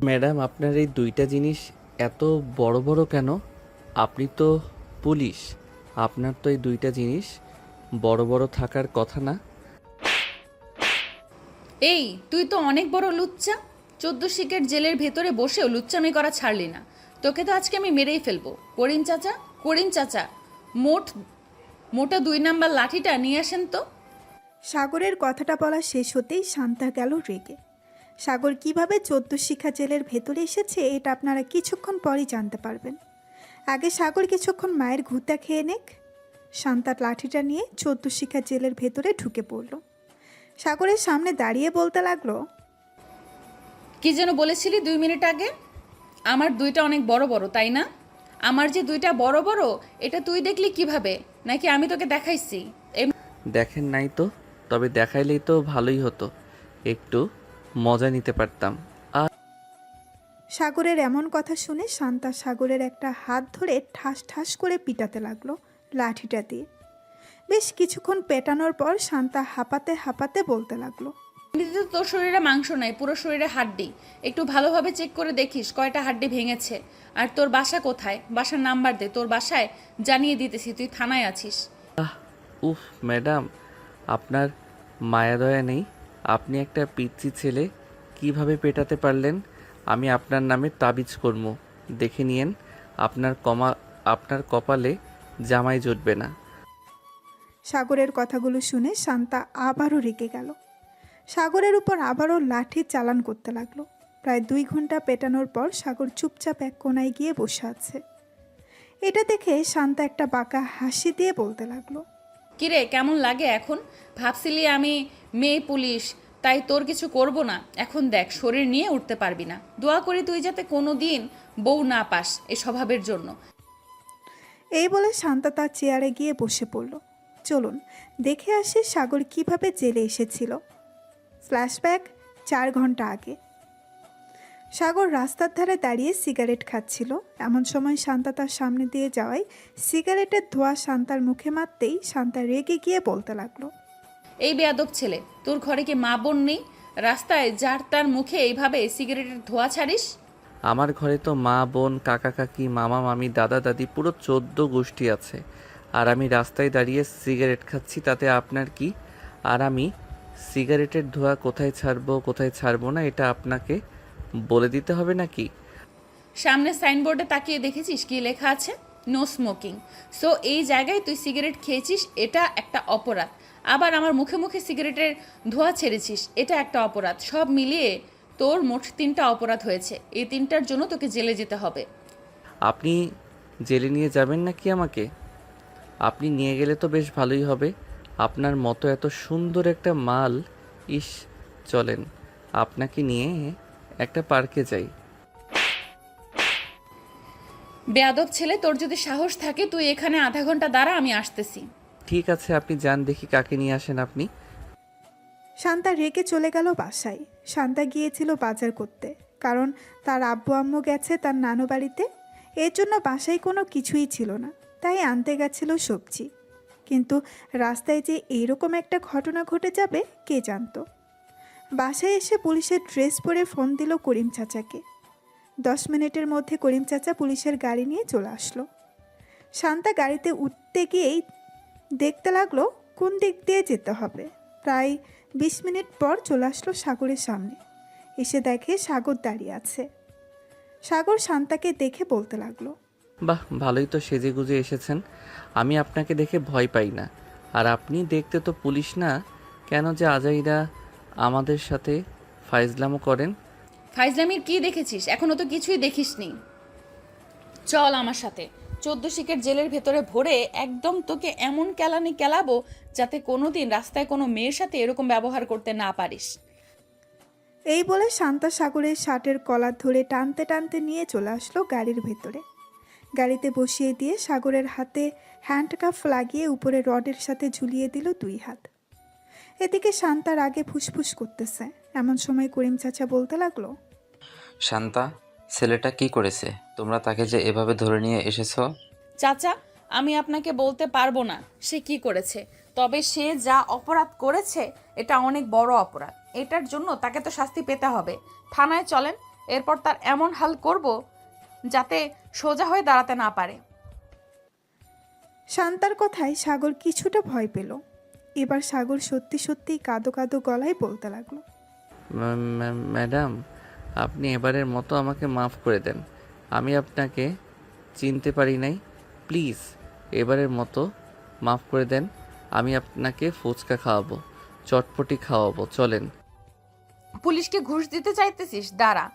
Madam, আপনার এই দুইটা জিনিস এত বড় বড় কেন? আপনি তো পুলিশ, আপনার তো এই দুইটা জিনিস বড় বড় থাকার কথা না। এই তুই তো অনেক বড় লুচ্চা। 14 শিকের জেলের ভেতরে বসেও লুচ্চামি করা ছাড়লি না। তোকে তো আজকে আমি মেরেই ফেলবো। করিম চাচা, করিম চাচা, মোট মোটা 2 নাম্বার লাঠিটা নিয়ে আসেন তো। সাগরের কথাটা বলা শেষ হতেই শান্তা গেল রেগে। সাগর কিভাবে 14 শিখা জেলের ভেতরে এসেছে এটা আপনারা কিছুক্ষণ পরই জানতে পারবেন। আগে সাগর কিছুক্ষণ মায়ের ঘুতা খেয়ে নেক। শান্তার লাঠিটা নিয়ে 14 শিখা জেলের ভেতরে ঢুকে পড়ল। সাগরের সামনে দাঁড়িয়ে বলতে লাগলো, কি যেন বলেছিলি 2 মিনিট আগে? আমার দুইটা অনেক বড় বড়, তাই না? আমার যে দুইটা বড় বড়, এটা তুই দেখলি কিভাবে? নাকি আমি তোকে দেখাইছি? দেখেন নাই তো, তবে দেখাইলেই তো ভালোই হতো, একটু মজা নিতে পারতাম। আর সাগরের এমন কথা শুনে শান্তা সাগরের একটা হাত ধরে ঠাস ঠাস করে পিটাতে লাগলো লাঠিটা দিয়ে। বেশ কিছুক্ষণ পেটানোর পর শান্তা হাঁপাতে হাঁপাতে বলতে লাগলো, এমনিতে তো তোর শরীরে মাংস নাই, পুরো শরীরে হাড্ডি। একটু ভালোভাবে চেক করে দেখিস কয়টা হাড্ডি ভেঙেছে। আর তোর বাসা কোথায়? বাসার নাম্বার দে, তোর বাসায় জানিয়ে দিতেছি তুই থানায় আছিস। উফ ম্যাডাম, আপনার মায়া দয়া নেই? আপনি একটা পিচ্চি ছেলে কিভাবে পেটাতে পারলেন? আমি আপনার নামে তাবিজ করবো, দেখে নিয়েন। আপনার কপালে জামাই জুটবে না। সাগরের কথাগুলো শুনে শান্তা আবারও রেগে গেল। সাগরের উপর আবারও লাঠির চালান করতে লাগলো। প্রায় 2 ঘন্টা পেটানোর পর সাগর চুপচাপ এক কোনায় গিয়ে বসে আছে। এটা দেখে শান্তা একটা বাঁকা হাসি দিয়ে বলতে লাগলো, কিরে, কেমন লাগে এখন? ভাবছিলি আমি মেয়ে পুলিশ, তাই তোর কিছু করব না। এখন দেখ, শরীর নিয়ে উঠতে পারবি না। দোয়া করি তুই যাতে কোনো দিন বউ না পাস এই স্বভাবের জন্য। এই বলে শান্তা তার চেয়ারে গিয়ে বসে পড়ল। চলুন দেখে আসি সাগর কিভাবে জেলে এসেছিল। ফ্ল্যাশব্যাক 4 ঘন্টা আগে। সাগর রাস্তার ধারে দাঁড়িয়ে সিগারেট খাচ্ছিল। এমন সময় শান্তা তার সামনে দিয়ে যাওয়ায় সিগারেটের ধোঁয়া শান্তার মুখে মারতেই শান্তা রেগে গিয়ে বলতে লাগলো, এই বেয়াদব ছেলে, তোর ঘরে কি মা বোন নেই? রাস্তায় যার তার মুখে এইভাবে সিগারেটের ধোঁয়া ছাড়িস? আমার ঘরে তো মা বোন কাকা কাকি মামা মামি দাদা দাদি পুরো 14 গোষ্ঠী আছে। আর আমি রাস্তায় দাঁড়িয়ে সিগারেট খাচ্ছি, তাতে আপনার কি? আর আমি সিগারেটের ধোঁয়া কোথায় ছাড়বো কোথায় ছাড়বো না এটা আপনাকে বলে দিতে হবে নাকি? সামনে সাইনবোর্ডে তাকিয়ে দেখেছিস কি লেখা আছে? No smoking. সো এই জায়গায় তুই সিগারেট খেয়েছিস, এটা একটা অপরাধ। আবার আমার মুখে মুখে সিগারেটের ধোঁয়া ছেড়েছিস, এটা একটা অপরাধ। সব মিলিয়ে তোর মোট 3টা অপরাধ হয়েছে। এই 3টার জন্য তোকে জেলে যেতে হবে। আপনি জেলে নিয়ে যাবেন নাকি আমাকে? আপনি নিয়ে গেলে তো বেশ ভালোই হবে। আপনার মতো এত সুন্দর একটা মাল। ইস, চলেন আপনাকে নিয়ে একটা পার্কে যাই। বেয়াদব ছেলে, তোর যদি সাহস থাকে তুই এখানে আধা ঘন্টা দাঁড়া, আমি আসতেছি। ঠিক আছে, আপনি যান, দেখি কাকে নিয়ে আসেন আপনি। শান্তা রেগে চলে গেল বাসায়। শান্তা গিয়েছিল বাজার করতে, কারণ তার আব্বু আম্মু গেছে তার নানু বাড়িতে। এর জন্য বাসায় কোনো কিছুই ছিল না, তাই আনতে গেছিল সবজি। কিন্তু রাস্তায় যে এইরকম একটা ঘটনা ঘটে যাবে কে জানতো। বাসায় এসে পুলিশের ড্রেস পরে ফোন দিল করিম চাচাকে। 10 মিনিটের মধ্যে করিম চাচা পুলিশের গাড়ি নিয়ে চলে আসলো। শান্তা গাড়িতে উঠতে গিয়েই দেখতে লাগলো কোন দিক দিয়ে যেতে হবে। প্রায় 20 মিনিট পর চলে আসলো সাগরের সামনে। এসে দেখে সাগর দাঁড়িয়ে আছে। সাগর শান্তাকে দেখে বলতে লাগলো, বাহ, ভালোই তো সেজে গুজে এসেছেন। আমি আপনাকে দেখে ভয় পাই না। আর আপনি দেখতে তো পুলিশ না, কেন যে আজাইরা আমাদের সাথে ফাইজলামো করেন? ফাইজলামির কি দেখেছিস? এখনো তো কিছুই দেখিসনি। চল আমার সাথে। 14 শিকের জেলের ভেতরে ভরে একদম তোকে এমন কেলানি কেলাবো যাতে কোনোদিন রাস্তায় কোনো মেয়ের সাথে এরকম ব্যবহার করতে না পারিস। এই বলে শান্তা সাগরের শার্টের কলার ধরে টানতে টানতে নিয়ে চলে আসলো গাড়ির ভেতরে। গাড়িতে বসিয়ে দিয়ে সাগরের হাতে হ্যান্ডকাফ লাগিয়ে উপরে রডের সাথে ঝুলিয়ে দিল 2 হাত। এদিকে শান্তার আগে ফুসফুস করতেছে। এমন সময় করিম চাচা বলতে লাগলো, শান্তা, ছেলেটা কি করেছে? তোমরা তাকে যে এভাবে ধরে নিয়ে এসেছো? চাচা, আমি আপনাকে বলতে পারবো না সে কি করেছে, তবে সে যা অপরাধ করেছে এটা অনেক বড় অপরাধ। এটার জন্য তাকে তো শাস্তি পেতে হবে। থানায় চলেন, এরপর তার এমন হাল করব যাতে সোজা হয়ে দাঁড়াতে না পারে। শান্তার কথায় সাগর কিছুটা ভয় পেল। এবার সাগর সত্যি সত্যিই কাঁদো কাঁদো গলায় বলতে লাগলো। ম্যাডাম, আপনি এবারের মতো আমাকে মাফ করে দেন। আমি আপনাকে চিনতে পারি নাই। প্লিজ এবারের মতো মাফ করে দেন। আমি আপনাকে ফুচকা খাওয়াবো, চটপটি খাওয়াবো, চলেন। পুলিশকে ঘুষ দিতে চাইতেছিস? দাঁড়া,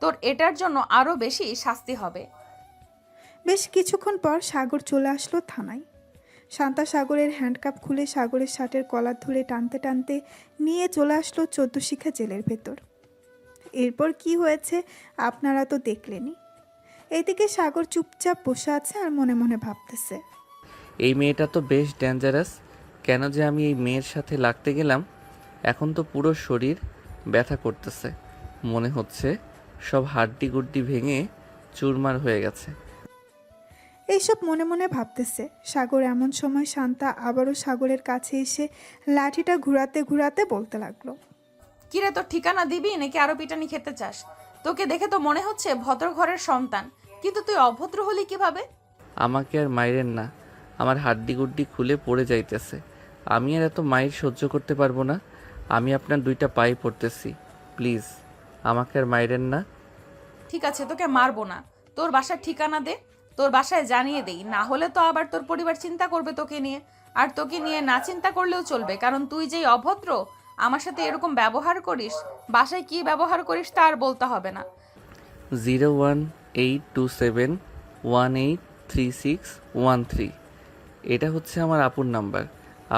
তোর এটার জন্য আরো বেশি শাস্তি হবে। বেশ কিছুক্ষণ পর সাগর চলে আসলো থানায়। শান্তা সাগরের হ্যান্ডকাপ খুলে সাগরের শার্টের কলার ধরে টানতে টানতে নিয়ে চলে আসলো 14 শিখা জেলের ভেতর। এরপর কি হয়েছে আপনারা তো দেখলেনই। এদিকে সাগর চুপচাপ বসে আছে আর মনে মনে ভাবতেছে, এই মেয়েটা তো বেশ ডেঞ্জারাস। কেন যে আমি এই মেয়ের সাথে লাগতে গেলাম। এখন তো পুরো শরীর ব্যথা করতেছে। মনে হচ্ছে সব হাড্ডি গুড্ডি ভেঙে চুরমার হয়ে গেছে। এইসব মনে মনে ভাবতেছে সাগর। এমন সময় শান্তা আবারও সাগরের কাছে এসে লাঠিটা ঘুরাতে ঘুরাতে বলতে লাগলো। কিরে, তোর ঠিকানা দিবি নাকি আরো পিটানি খেতে চাস? তোকে দেখে তো মনে হচ্ছে ভদ্র ঘরের সন্তান, কিন্তু তুই অভদ্র হলি কিভাবে? আমাকে আর মাইরেন না, আমার হাড্ডি গুড্ডি খুলে পড়ে যাইতেছে। আমি আর এত মাইর সহ্য করতে পারবো না। আমি আপনার 2টা পায়ে পড়তেছি, প্লিজ আমাকে আর মাইরেন না। ঠিক আছে, তোকে মারবো না। তোর বাসার ঠিকানা দে, তোর বাসায় জানিয়ে দেই। না হলে তো আবার তোর পরিবার চিন্তা করবে তোকে নিয়ে। আর তোকে নিয়ে না চিন্তা করলেও চলবে, কারণ তুই যেই অভদ্র, আমার সাথে এরকম ব্যবহার করিস। বাসায় কি ব্যবহার করিস তা আর বলতে হবে না। 01827183613। এটা হচ্ছে আমার আপুর নাম্বার।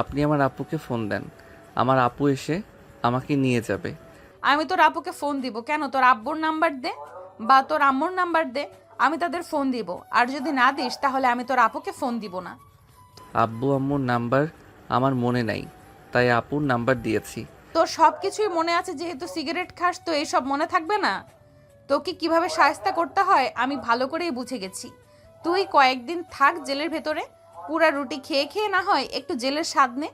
আপনি আমার আপুকে ফোন দেন, আমার আপু এসে আমাকে নিয়ে যাবে। আমি তোর আপুকে ফোন দিব কেন? তোর আব্বুর নাম্বার দে বা তোর আম্মুর নাম্বার দে, আমি তাদের ফোন দিব। আর যদি না দিস তাহলে আমি তোর আপুকে ফোন দিব না। আব্বু আম্মুর নাম্বার আমার মনে নাই, তাই আপুর নাম্বার দিয়েছি। তোর সব কিছুই মনে আছে, যেহেতু সিগারেট খাস তো এইসব মনে থাকবে না? তোকে কিভাবে শায়েস্তা করতে হয় আমি ভালো করেই বুঝে গেছি। তুই কয়েকদিন থাক জেলের ভেতরে, পুরা রুটি খেয়ে খেয়ে না হয় একটু জেলের স্বাদ নে।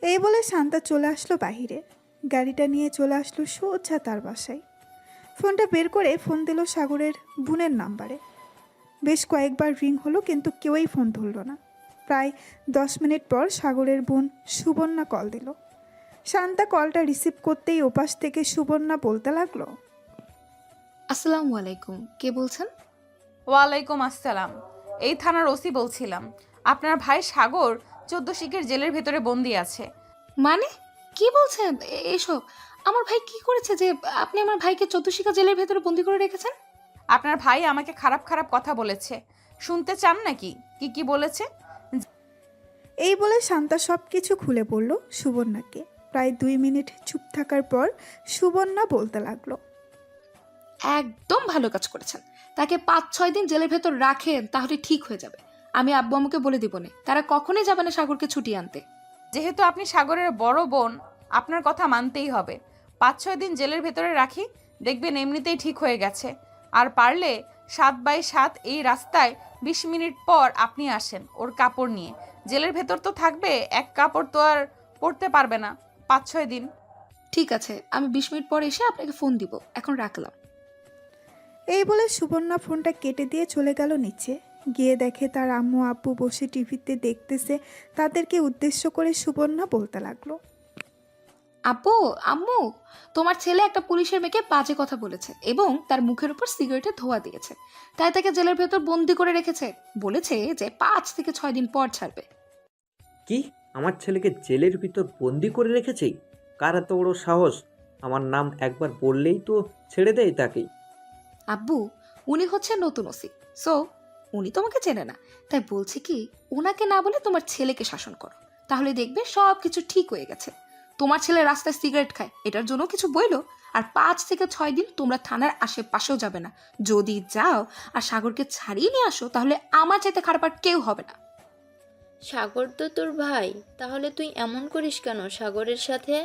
এই বলে শান্তা চলে আসলো বাহিরে। গাড়িটা নিয়ে চলে আসলো সোজা তার বাসায়। ফোনটা বের করে ফোন দিল সাগরের বোনের নাম্বারে। বেশ কয়েকবার রিং হলো কিন্তু কেউই ফোন ধরল না। প্রায় 10 মিনিট পর সাগরের বোন সুবর্ণা কল দিল। শান্তা কলটা রিসিভ করতেই ওপাশ থেকে সুবর্ণা বলতে লাগলো। আসসালামু আলাইকুম, কে বলছেন? ওয়ালাইকুম আসসালাম, এই থানার ওসি বলছিলাম। আপনার ভাই সাগর 14 শিখের জেলের ভেতরে বন্দি আছে। মানে কি বলছেন এসব? আমার ভাই কি করেছে যে আপনি আমার ভাইকে চতুর্শিকা জেলের ভেতরে বন্দি করে রেখেছেন? আপনার ভাই আমাকে খারাপ খারাপ কথা বলেছে, শুনতে চান নাকি কি কি বলেছে? এই বলে শান্তা সব কিছু খুলে বলল সুবর্ণাকে। প্রায় 2 মিনিট চুপ থাকার পর সুবর্ণা বলতে লাগলো। একদম ভালো কাজ করেছেন। তাকে 5-6 দিন জেলের ভেতর রাখেন, তাহলে ঠিক হয়ে যাবে। আমি আব্বু আম্মুকে বলে দিব না, তারা কখনোই যাবে না সাগরকে ছুটিয়ে আনতে। যেহেতু আপনি সাগরের বড় বোন, আপনার কথা মানতেই হবে। 5-6 দিন জেলের ভেতরে রাখি, দেখবেন এমনিতেই ঠিক হয়ে গেছে। আর পারলে 7x7 এই রাস্তায় 20 মিনিট পর আপনি আসেন ওর কাপড় নিয়ে। জেলের ভেতর তো থাকবে, এক কাপড় তো আর পরতে পারবে না 5-6 দিন। ঠিক আছে, আমি 20 মিনিট পর এসে আপনাকে ফোন দিব। এখন রাখলাম। এই বলে সুবর্ণা ফোনটা কেটে দিয়ে চলে গেল নিচে। গিয়ে দেখে তার আম্মু আব্বু বসে টিভিতে দেখতেছে। তাদেরকে উদ্দেশ্য করে সুবর্ণা বলতে লাগলো। আব্বু আম্মু, তোমার ছেলে একটা পুলিশের মেয়েকে বাজে কথা বলেছে এবং তার মুখের উপর সিগারেটের ধোঁয়া দিয়েছে, তাই তাকে জেলের ভেতর বন্দি করে রেখেছে। বলেছে যে 5 থেকে 6 দিন পর ছাড়বে। কি? আমার ছেলেকে জেলের ভিতর বন্দি করে রেখেছে? কার এত বড় সাহস? আমার নাম একবার বললেই তো ছেড়ে দেয় তাকেই। আব্বু, উনি হচ্ছে নতুন ওসি, সো উনি তোমাকে চেনে না। তাই বলছি কি, ওনাকে না বলে তোমার ছেলেকে শাসন করো, তাহলে দেখবে সব কিছু ঠিক হয়ে গেছে। তোমার ছেলে রাস্তায় সিগারেট খায়, এটার জন্য কিছু বইলো? আর 5 থেকে 6 দিন তোমরা থানার আশেপাশেও যাবে না। যদি যাও আর সাগরকে ছাড়িয়ে নিয়ে আসো, তাহলে আমার চাইতে খারাপ আর কেউ হবে না। সাগর তো তোর ভাই, তাহলে তুই এমন করিস কেন সাগরের সাথে?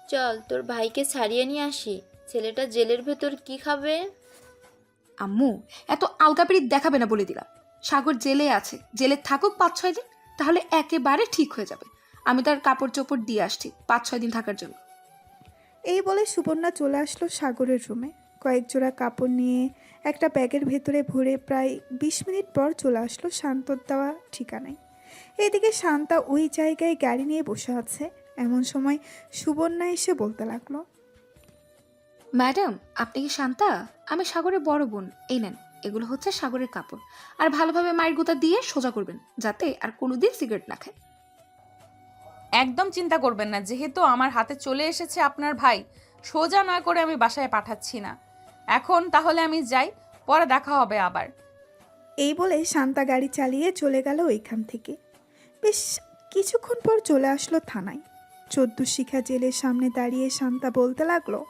চল তোর ভাইকে ছাড়িয়ে নিয়ে আসি। ছেলেটা জেলের ভেতর কি খাবে? আম্মু, এত আলগাপিড়ি দেখাবে না বলে দিলাম। সাগর জেলে আছে, জেলে থাকুক 5-6 দিন, তাহলে একেবারে ঠিক হয়ে যাবে। আমি তার কাপড় চোপড় দিয়ে আসছি 5-6 দিন থাকার জন্য। এই বলে সুবর্ণা চলে আসলো সাগরের রুমে। কয়েক জোড়া কাপড় নিয়ে একটা ব্যাগের ভেতরে ভরে প্রায় 20 মিনিট পর চলে আসলো শান্তর দেওয়া ঠিকানায়। এদিকে শান্তা ওই জায়গায় গাড়ি নিয়ে বসে আছে। এমন সময় সুবর্ণা এসে বলতে লাগলো, ম্যাডাম, আপনি কি শান্তা? আমি সাগরের বড় বোন। এই নেন, এগুলো হচ্ছে সাগরের কাপড়। আর ভালোভাবে মায়ের গোতা দিয়ে সোজা করবেন, যাতে আর কোনোদিন সিগারেট না খায়। একদম চিন্তা করবেন না, যেহেতু আমার হাতে চলে এসেছে আপনার ভাই, সোজা না করে আমি বাসায় পাঠাচ্ছি না। এখন তাহলে আমি যাই, পরে দেখা হবে আবার। এই বলে শান্তা গাড়ি চালিয়ে চলে গেল ওইখান থেকে। বেশ কিছুক্ষণ পর চলে আসলো থানায়। 14 শিখা জেলের সামনে দাঁড়িয়ে শান্তা বলতে লাগলো,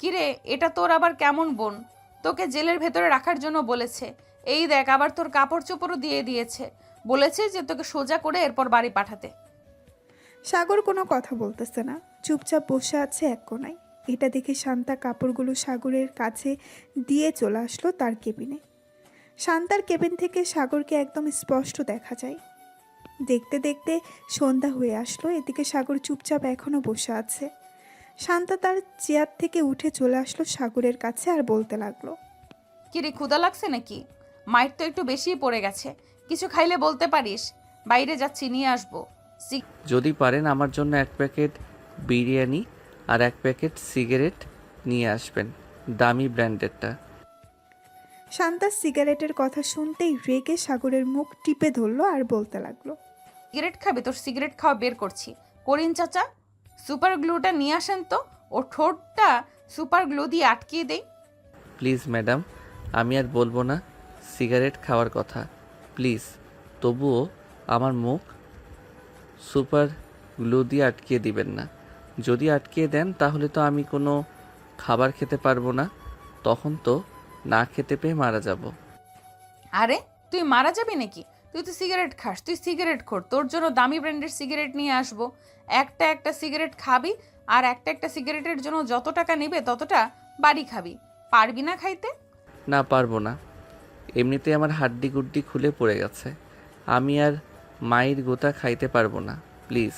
কিরে, এটা তোর আবার কেমন বোন? তোকে জেলের ভেতরে রাখার জন্য বলেছে। এই দেখ, আবার তোর কাপড় চোপড়ও দিয়ে দিয়েছে। বলেছে যে তোকে সোজা করে এরপর বাড়ি পাঠাতে। সাগর কোনো কথা বলতেছে না, চুপচাপ বসে আছে এক কোণায়। এটা দেখে শান্তা কাপড়গুলো সাগরের কাছে দিয়ে চলে আসলো তার কেবিনে। শান্তার কেবিন থেকে সাগরকে একদম স্পষ্ট দেখা যায়। দেখতে দেখতে সন্ধ্যা হয়ে আসলো। এদিকে সাগর চুপচাপ এখনো বসে আছে। শান্তা তার চেয়ার থেকে উঠে চলে আসলো সাগরের কাছে আর বলতে লাগলো, কিরে, ক্ষুধা লাগছে নাকি? মায়ের তো একটু বেশিই পড়ে গেছে, কিছু খাইলে বলতে পারিস। বাইরে যাচ্ছি, নিয়ে আসবো। যদি পারেন আমার জন্য 1 প্যাকেট বিরিয়ানি আর 1 প্যাকেট সিগারেট নিয়ে আসবেন, দামি ব্র্যান্ডেরটা। শান্তার সিগারেটের কথা শুনতেই রেগে সাগরের মুখ টিপে ধরলো আর বলতে লাগলো, সিগারেট খাবে? তোর সিগারেট খাওয়া বের করছি। করিন চাচা, সুপার গ্লুটা নিয়ে আসেন তো, ও ঠোঁটটা সুপার গ্লু দিয়ে আটকিয়ে দেই। প্লিজ ম্যাডাম, আমি আর বলবো না সিগারেট খাওয়ার কথা, প্লিজ। তবুও আমার মুখ সুপার গ্লু দিয়ে আটকিয়ে দিবেন না। যদি আটকিয়ে দেন তাহলে তো আমি কোনো খাবার খেতে পারবো না, তখন তো না খেতে পেয়ে মারা যাব। আরে, তুই মারা যাবি নাকি? তুই তো সিগারেট খাস, তুই সিগারেট খোর। তোর জন্য দামি ব্র্যান্ডের সিগারেট নিয়ে আসবো। একটা একটা সিগারেট খাবি, আর একটা একটা সিগারেটের জন্য যত টাকা নেবে ততটা বাড়ি খাবি। পারবি না খাইতে? না, পারবো না। এমনিতে আমার হাড্ডি গুড্ডি খুলে পড়ে গেছে, আমি আর মায়ের গোতা খাইতে পারবো না, প্লিজ।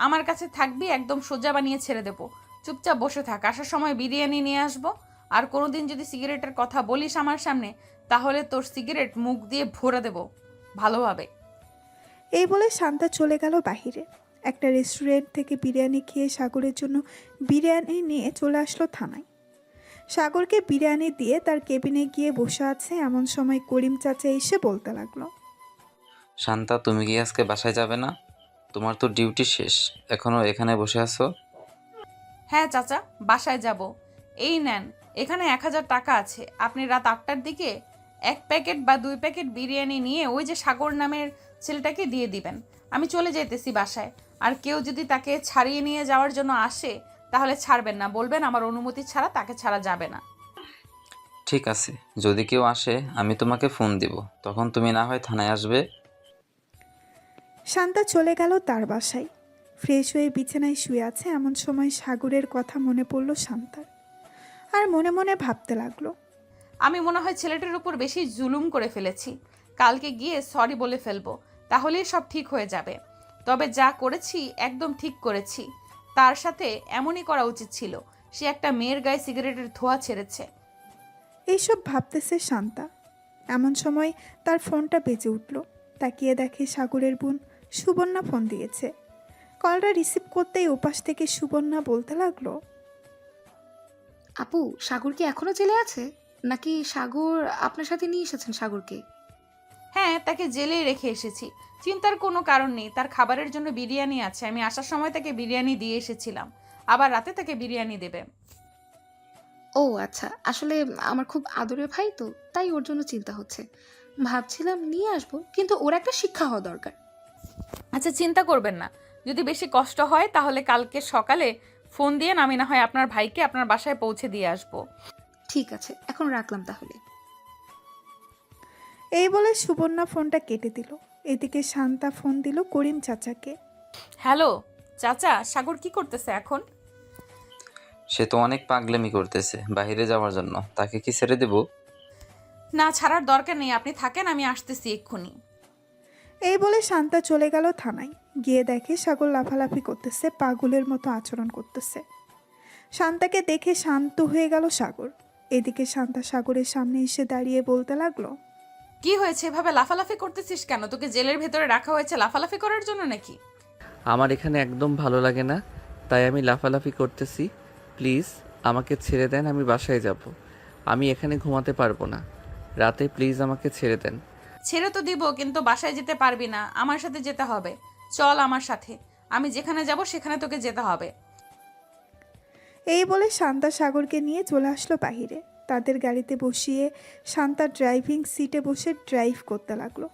আমার কাছে থাকবি, একদম সোজা বানিয়ে ছেড়ে দেবো। চুপচাপ বসে থাক, আসার সময় বিরিয়ানি নিয়ে আসবো। আর কোনোদিন যদি সিগারেটের কথা বলিস আমার সামনে, তাহলে তোর সিগারেট মুখ দিয়ে ভরে দেবো ভালোভাবে। এই বলে শান্তা চলে গেল বাহিরে। একটা রেস্টুরেন্ট থেকে বিরিয়ানি খেয়ে সাগরের জন্য বিরিয়ানি নিয়ে চলে আসলো থানায়। সাগরকে বিরিয়ানি দিয়ে তার কেবিনে গিয়ে বসে আছে। এমন সময় করিম চাচা এসে বলতে লাগলো, শান্তা, তুমি কি আজকে বাসায় যাবে না? তোমার তো ডিউটি শেষ, এখনো এখানে বসে আছো? হ্যাঁ চাচা, বাসায় যাব। এই নেন, এখানে 1000 টাকা আছে। আপনি রাত 8টার দিকে 1 প্যাকেট বা 2 প্যাকেট বিরিয়ানি নিয়ে ওই যে সাগর নামের ছেলেটাকে দিয়ে দিবেন। আমি চলে যাইতেছি বাসায়। আর কেউ যদি তাকে ছাড়িয়ে নিয়ে যাওয়ার জন্য আসে, তাহলে ছাড়বেন না, বলবেন আমার অনুমতি ছাড়া তাকে ছাড়া যাবে না। ঠিক আছে, যদি কেউ আসে আমি তোমাকে ফোন দিব, তখন তুমি না হয় থানায় আসবে। শান্তা চলে গেল তার বাসায়। ফ্রেশ হয়ে বিছানায় শুয়ে আছে। এমন সময় সাগরের কথা মনে পড়ল শান্তার। আর মনে মনে ভাবতে লাগলো, আমি মনে হয় ছেলেটার উপর বেশি জুলুম করে ফেলেছি। কালকে গিয়ে সরি বলে ফেলবো, তাহলেই সব ঠিক হয়ে যাবে। তবে যা করেছি একদম ঠিক করেছি। তার সাথে এমনই করা উচিত ছিল। সে একটা মেয়ের গায়ে সিগারেটের ধোঁয়া ছেড়েছে। এইসব ভাবতেছে শান্তা। এমন সময় তার ফোনটা বেজে উঠল। তাকিয়ে দেখে সাগরের বোন সুবর্ণা ফোন দিয়েছে। কলটা রিসিভ করতেই ওপাশ থেকে সুবর্ণা বলতে লাগলো, আপু, সাগর কি এখনো জেলে আছে? নাকি সাগর আপনার সাথে নিয়ে এসেছেন সাগরকে? হ্যাঁ, তাকে জেলেই রেখে এসেছি। চিন্তার কোনো কারণ নেই, তার খাবারের জন্য বিরিয়ানি আছে। আমি আসার সময় তাকে বিরিয়ানি দিয়ে এসেছিলাম, আবার রাতে তাকে বিরিয়ানি দেবে। ও আচ্ছা, আসলে আমার খুব আদরের ভাই তো, তাই ওর জন্য চিন্তা হচ্ছে। ভাবছিলাম নিয়ে আসবো, কিন্তু ওর একটা শিক্ষা হওয়া দরকার। আচ্ছা, চিন্তা করবেন না। যদি বেশি কষ্ট হয় তাহলে কালকে সকালে ফোন দিয়ে আমি না হয় আপনার ভাইকে আপনার বাসায় পৌঁছে দিয়ে আসবো। ঠিক আছে, এখন রাখলাম তাহলে। এই বলে সুবর্ণা ফোনটা কেটে দিল। এদিকে শান্তা ফোন দিল করিম চাচাকে। হ্যালো চাচা, সাগর কি করতেছে এখন? সে তো অনেক পাগলামি করতেছে বাইরে যাওয়ার জন্য, তাকে কি ছেড়ে দেব? না, ছাড়ার দরকার নেই, আপনি থাকেন, আমি আসতেছি এক্ষুনি। এই বলে শান্তা চলে গেল থানায়। গিয়ে দেখে সাগর লাফালাফি করতেছে, পাগলের মতো আচরণ করতেছে। শান্তাকে দেখে শান্ত হয়ে গেল সাগর। এদিকে শান্তা সাগরের সামনে এসে দাঁড়িয়ে বলতে লাগলো, কি হয়েছে, এভাবে লাফালাফি করতেছিস কেন? তোকে জেলের ভেতরে রাখা হয়েছে লাফালাফি করার জন্য নাকি? আমার এখানে একদম ভালো লাগে না, তাই আমি লাফালাফি করতেছি। প্লিজ আমাকে ছেড়ে দেন, আমি বাসায় যাব। আমি এখানে ঘুমাতে পারবো না রাতে, প্লিজ আমাকে ছেড়ে দেন। ছেড়ে তো দিব, কিন্তু বাসায় যেতে পারবি না, আমার সাথে যেতে হবে। চল আমার সাথে, আমি যেখানে যাব সেখানে তোকে যেতে হবে। এই বলে শান্তা সাগরকে নিয়ে চলে আসলো বাহিরে। তাদের গাড়িতে বসিয়ে শান্তা ড্রাইভিং সিটে বসে ড্রাইভ করতে লাগলো।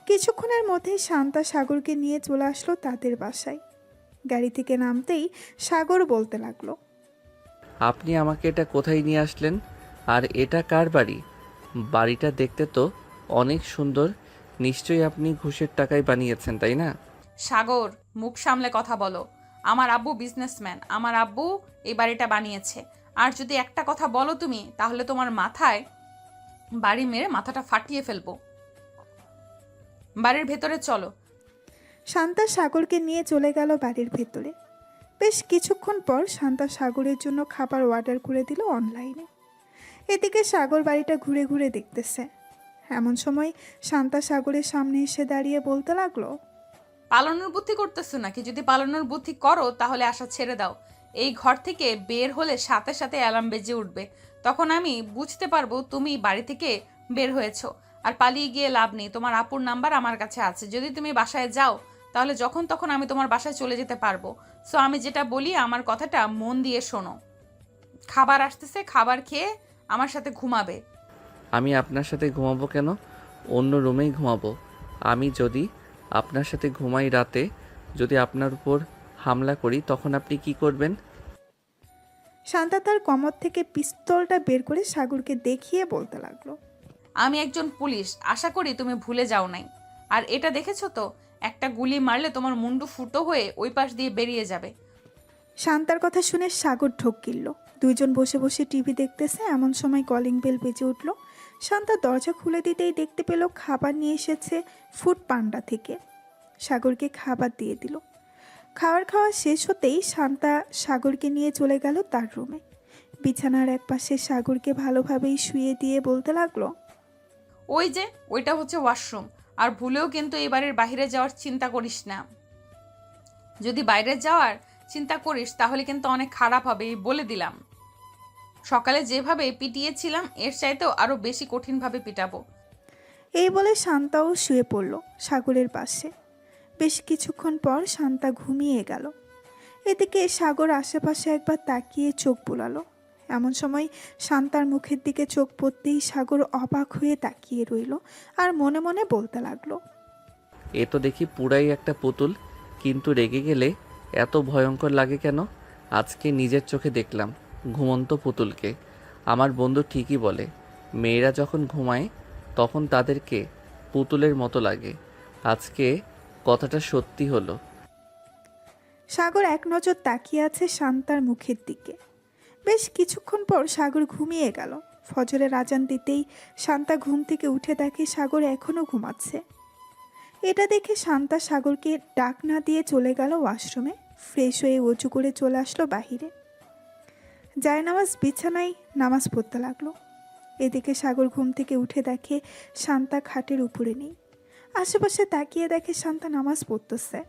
কিছুক্ষণের মধ্যেই শান্তা সাগরকে নিয়ে চলে আসলো তাদের বাসায়। গাড়ি থেকে নামতেই সাগর বলতে লাগলো, আপনি আমাকে এটা কোথায় নিয়ে আসলেন? আর এটা কার বাড়ি? বাড়িটা দেখতে তো অনেক সুন্দর। নিশ্চয়ই আপনি ঘুষের টাকায় বানিয়েছেন, তাই না? সাগর, মুখ সামলে কথা বলো। আমার আব্বু বিজনেসম্যান, আমার আব্বু এই বাড়িটা বানিয়েছে। আর যদি একটা কথা বলো তুমি, তাহলে তোমার মাথায় বাড়ি মেরে মাথাটা ফাটিয়ে ফেলবো। বাড়ির ভেতরে চলো। শান্তা সাগরকে নিয়ে চলে গেল বাড়ির ভেতরে। বেশ কিছুক্ষণ পর শান্তা সাগরের জন্য খাবার অর্ডার করে দিল অনলাইনে। এদিকে সাগর বাড়িটা ঘুরে ঘুরে দেখতেছে। এমন সময় শান্তা সাগরের সামনে এসে দাঁড়িয়ে বলতে লাগলো, পালানোর বুদ্ধি করতেছো নাকি? যদি পালানোর বুদ্ধি করো তাহলে আশা ছেড়ে দাও। এই ঘর থেকে বের হলে সাথে সাথে অ্যালার্ম বেজে উঠবে। তখন আমি বুঝতে পারবো তুমি বাড়ি থেকে বের হয়েছো। আর পালিয়ে গিয়ে লাভ নেই, তোমার আপুর নাম্বার আমার কাছে আছে। যদি তুমি বাসায় যাও তাহলে যখন তখন আমি তোমার বাসায় চলে যেতে পারবো। সো আমি যেটা বলি আমার কথাটা মন দিয়ে শোনো। খাবার আসতেছে, খাবার খেয়ে আমার সাথে ঘুমাবে। আমি আপনার সাথে ঘুমাবো কেন? অন্য রুমেই ঘুমাবো। আমি যদি আপনার সাথে ঘুমাই রাতে, যদি আপনার উপর হামলা করি, তখন আপনি কি করবেন? শান্তা তার কমর থেকে পিস্তলটা বের করে সাগরকে দেখিয়ে বলতে লাগলো, আমি একজন পুলিশ, আশা করি তুমি ভুলে যাও নাই। আর এটা দেখেছো তো, একটা গুলি মারলে তোমার মুন্ডু ফুটো হয়ে ওই পাশ দিয়ে বেরিয়ে যাবে। শান্তার কথা শুনে সাগর ঢোক গিলল। দুইজন বসে বসে টিভি দেখতেছে। এমন সময় কলিং বেল বেজে উঠল। শান্তা দরজা খুলে দিতেই দেখতে পেল খাবার নিয়ে এসেছে ফুড পান্ডা থেকে। সাগরকে খাবার দিয়ে দিল। খাওয়া শেষ হতেই শান্তা সাগরকে নিয়ে চলে গেল তার রুমে। বিছানার একপাশে সাগরকে ভালোভাবেই শুয়ে দিয়ে বলতে লাগলো, ওই যে ওইটা হচ্ছে ওয়াশরুম। আর ভুলেও কিন্তু এই বাড়ির বাইরে যাওয়ার চিন্তা করিস না। যদি বাইরে যাওয়ার চিন্তা করিস তাহলে কিন্তু অনেক খারাপ হবে, এই বলে দিলাম। সকালে যেভাবে পিটিয়েছিলাম এর চাইতেও আরো বেশি কঠিনভাবে পিটাবো। এই বলে শান্তাও শুয়ে পড়ল সাগরের পাশে। বেশ কিছুক্ষণ পর শান্তা ঘুমিয়ে গেল। এদিকে সাগর আশেপাশে একবার তাকিয়ে চোখ বুলালো। এমন সময় শান্তার মুখের দিকে চোখ পড়তেই সাগর অবাক হয়ে তাকিয়ে রইল আর মনে মনে বলতে লাগলো, এ তো দেখি পুরাই একটা পুতুল, কিন্তু রেগে গেলে এত ভয়ঙ্কর লাগে কেন? আজকে নিজের চোখে দেখলাম ঘুমন্ত পুতুলকে। আমার বন্ধু ঠিকই বলে, মেয়েরা যখন ঘুমায় তখন তাদেরকে পুতুলের মতো লাগে। আজকে কথাটা সত্যি হলো। সাগর এক নজর তাকিয়ে আছে শান্তার মুখের দিকে। বেশ কিছুক্ষণ পর সাগর ঘুমিয়ে গেল। ফজরের আজান দিতেই শান্তা ঘুম থেকে উঠে দেখে সাগর এখনও ঘুমাচ্ছে। এটা দেখে শান্তা সাগরকে ডাক না দিয়ে চলে গেল ওয়াশরুমে। ফ্রেশ হয়ে অজু করে চলে আসলো বাহিরে। জায়নামাজ বিছানায় নামাজ পড়তে লাগলো। এদিকে সাগর ঘুম থেকে উঠে দেখে শান্তা খাটের উপরে নেই। আশেপাশে তাকিয়ে দেখে শান্তা নামাজ পড়তেছে।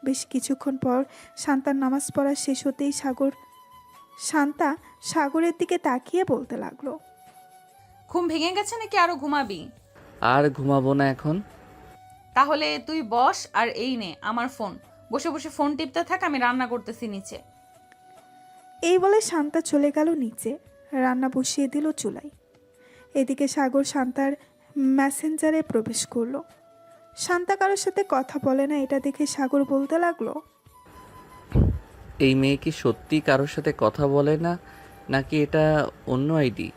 বেশ কিছুক্ষণ পর শান্তার নামাজ পড়া শেষ হতেই শান্তা সাগরের দিকে তাকিয়ে বলতে লাগলো, ঘুম ভেঙে গেছে নাকি আরো ঘুমাবি? আর ঘুমাবো না এখন। তাহলে তুই বস আর এই নে আমার ফোন। বসে বসে ফোন টিপতে থাক, আমি রান্না করতেছি নিচে। এই বলে শান্তা চলে গেল নিচে। রান্না বসিয়ে দিল চুলায়। এদিকে সাগর শান্তার মেসেঞ্জারে প্রবেশ করলো। শান্তা কারোর সাথে কথা বলে না, এটা দেখে সাগর বলতে লাগলো, এই মেয়ে কি সত্যি কারোর সাথে কথা বলে না, নাকি এটা অন্য আইডি?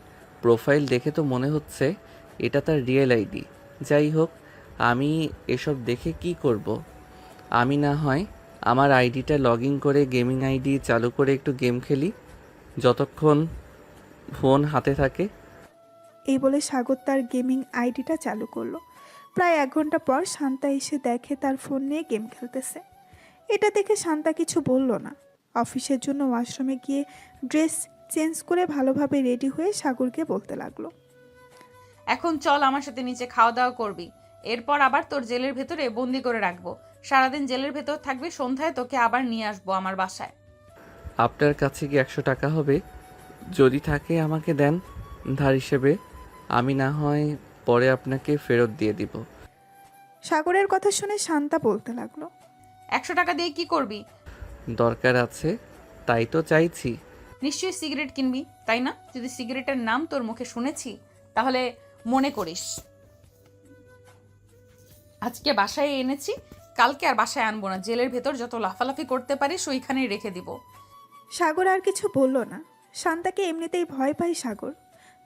প্রোফাইল দেখে তো মনে হচ্ছে এটা তার রিয়েল আইডি। যাই হোক, আমি এসব দেখে কি করব? আমি না হয় আমার আইডিটা লগ ইন করে গেমিং আইডি চালু করে একটু গেম খেলি যতক্ষণ ফোন হাতে থাকে। এই বলে সাগর তার গেমিং আইডিটা চালু করলো। প্রায় 1 ঘন্টা পর শান্তা এসে দেখে তার ফোন নিয়ে গেম খেলতেছে। এটা দেখে শান্তা কিছু বলল না। অফিসের জন্য ওয়াশরুমে গিয়ে ড্রেস চেঞ্জ করে ভালোভাবে রেডি হয়ে সাগরকে বলতে লাগলো। এখন চল আমার সাথে নিচে খাওয়া দাওয়া করবি, এরপর আবার তোর জেলের ভেতরে বন্দি করে রাখবো। সারাদিন জেলের ভেতর থাকবি, সন্ধ্যায় তোকে আবার নিয়ে আসবো আমার বাসায়। আপনার কাছে কি 100 টাকা হবে? যদি থাকে আমাকে দেন ধার হিসেবে, আমি না হয় পরে আপনাকে ফেরত দিয়ে দিব। সাগরের কথা শুনে শান্তা বলতে লাগলো। 100 টাকা দিয়ে কি করবি? দরকার আছে, তাই তো চাইছি। নিশ্চয়ই সিগারেট কিনবি, তাই না? যদি সিগারেটের নাম তোর মুখে শুনেছি তাহলে মনে করিস আজকে বাসায় এনেছি, কালকে আর বাসায় আনবো না। জেলের ভেতর যত লাফালাফি করতে পারিস ওইখানেই রেখে দিব। সাগর আর কিছু বলল না। শান্তাকে এমনিতেই ভয় পায় সাগর।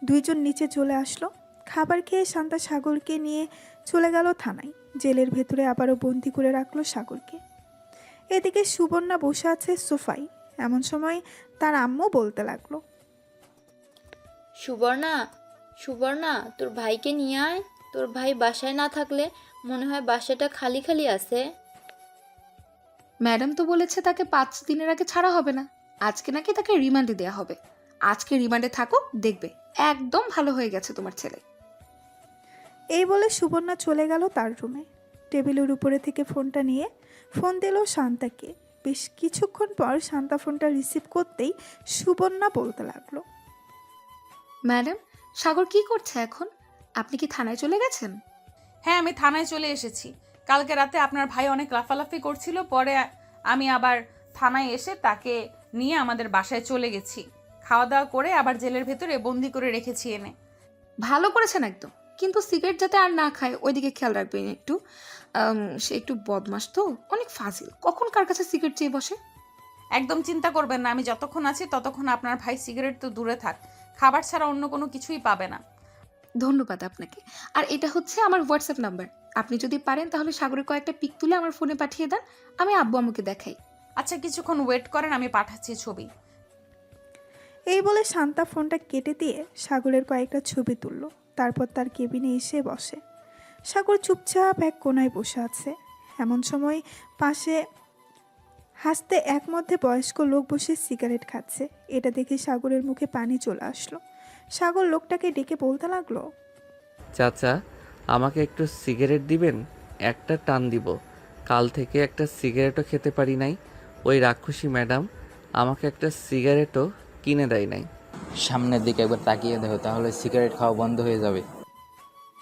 দুইজন নিচে চলে আসলো। খাবার খেয়ে শান্তা সাগরকে নিয়ে চলে গেল থানায়। জেলের ভেতরে আবারও বন্দি করে রাখলো সাগরকে। এদিকে সুবর্ণা বসে আছে সোফায়। এমন সময় তার আম্মু বলতে লাগলো। সুবর্ণা, সুবর্ণা, তোর ভাইকে নিয়ে আয়। তোর ভাই বাসায় না থাকলে মনে হয় বাসাটা খালি খালি আছে। ম্যাডাম তো বলেছে তাকে 5 দিনের আগে ছাড়া হবে না। আজকে নাকি তাকে রিমান্ডে দেওয়া হবে। আজকে রিমান্ডে থাকুক, দেখবে একদম ভালো হয়ে গেছে তোমার ছেলে। এই বলে সুবর্ণা চলে গেল তার রুমে। টেবিলের উপরে থেকে ফোনটা নিয়ে ফোন দিল শান্তাকে। বেশ কিছুক্ষণ পর শান্তা ফোনটা রিসিভ করতেই সুবর্ণা বলতে লাগলো। ম্যাডাম, সাগর কি করছে এখন? আপনি কি থানায় চলে গেছেন? হ্যাঁ, আমি থানায় চলে এসেছি। কালকে রাতে আপনার ভাই অনেক লাফালাফি করছিল, পরে আমি আবার থানায় এসে তাকে নিয়ে আমাদের বাসায় চলে গেছি। খাওয়া দাওয়া করে আবার জেলের ভেতরে বন্দি করে রেখেছি এনে। ভালো করেছেন একদম, কিন্তু সিগারেট যাতে আর না খায় ওইদিকে খেয়াল রাখবেন একটু। সে একটু বদমাস তো, অনেক ফাজিল, কখন কার কাছে সিগারেট চেয়ে বসে। একদম চিন্তা করবেন না, আমি যতক্ষণ আছি ততক্ষণ আপনার ভাই সিগারেট তো দূরে থাক, খাবার ছাড়া অন্য কোনো কিছুই পাবে না। ধন্যবাদ আপনাকে। আর এটা হচ্ছে আমার হোয়াটসঅ্যাপ নাম্বার। আপনি যদি পারেন তাহলে সাগরের কয়েকটা পিক তুলে আমার ফোনে পাঠিয়ে দেন, আমি আব্বু আম্মুকে দেখাই। আচ্ছা, কিছুক্ষণ ওয়েট করেন, আমি পাঠাচ্ছি ছবি। এই বলে শান্তা ফোনটা কেটে দিয়ে সাগরের কয়েকটা ছবি তুলল। তারপর তার কেবিনে এসে বসে। সাগর চুপচাপ এক কোনায় বসে আছে। এমন সময় পাশে হাসতে এক মধ্যে বয়স্ক লোক বসে সিগারেট খাচ্ছে। এটা দেখে সাগরের মুখে পানি চলে আসলো। সাগর লোকটাকে ডেকে বলতে লাগলো। চাচা, আমাকে একটু সিগারেট দিবেন? একটা টান দিব। কাল থেকে একটা সিগারেটও খেতে পারি নাই। ওই রাক্ষসী ম্যাডাম আমাকে একটা সিগারেটও কিনে দেয় নাই। সামনের দিকে একবার তাকিয়ে দেখো, তাহলে সিগারেট খাওয়া বন্ধ হয়ে যাবে।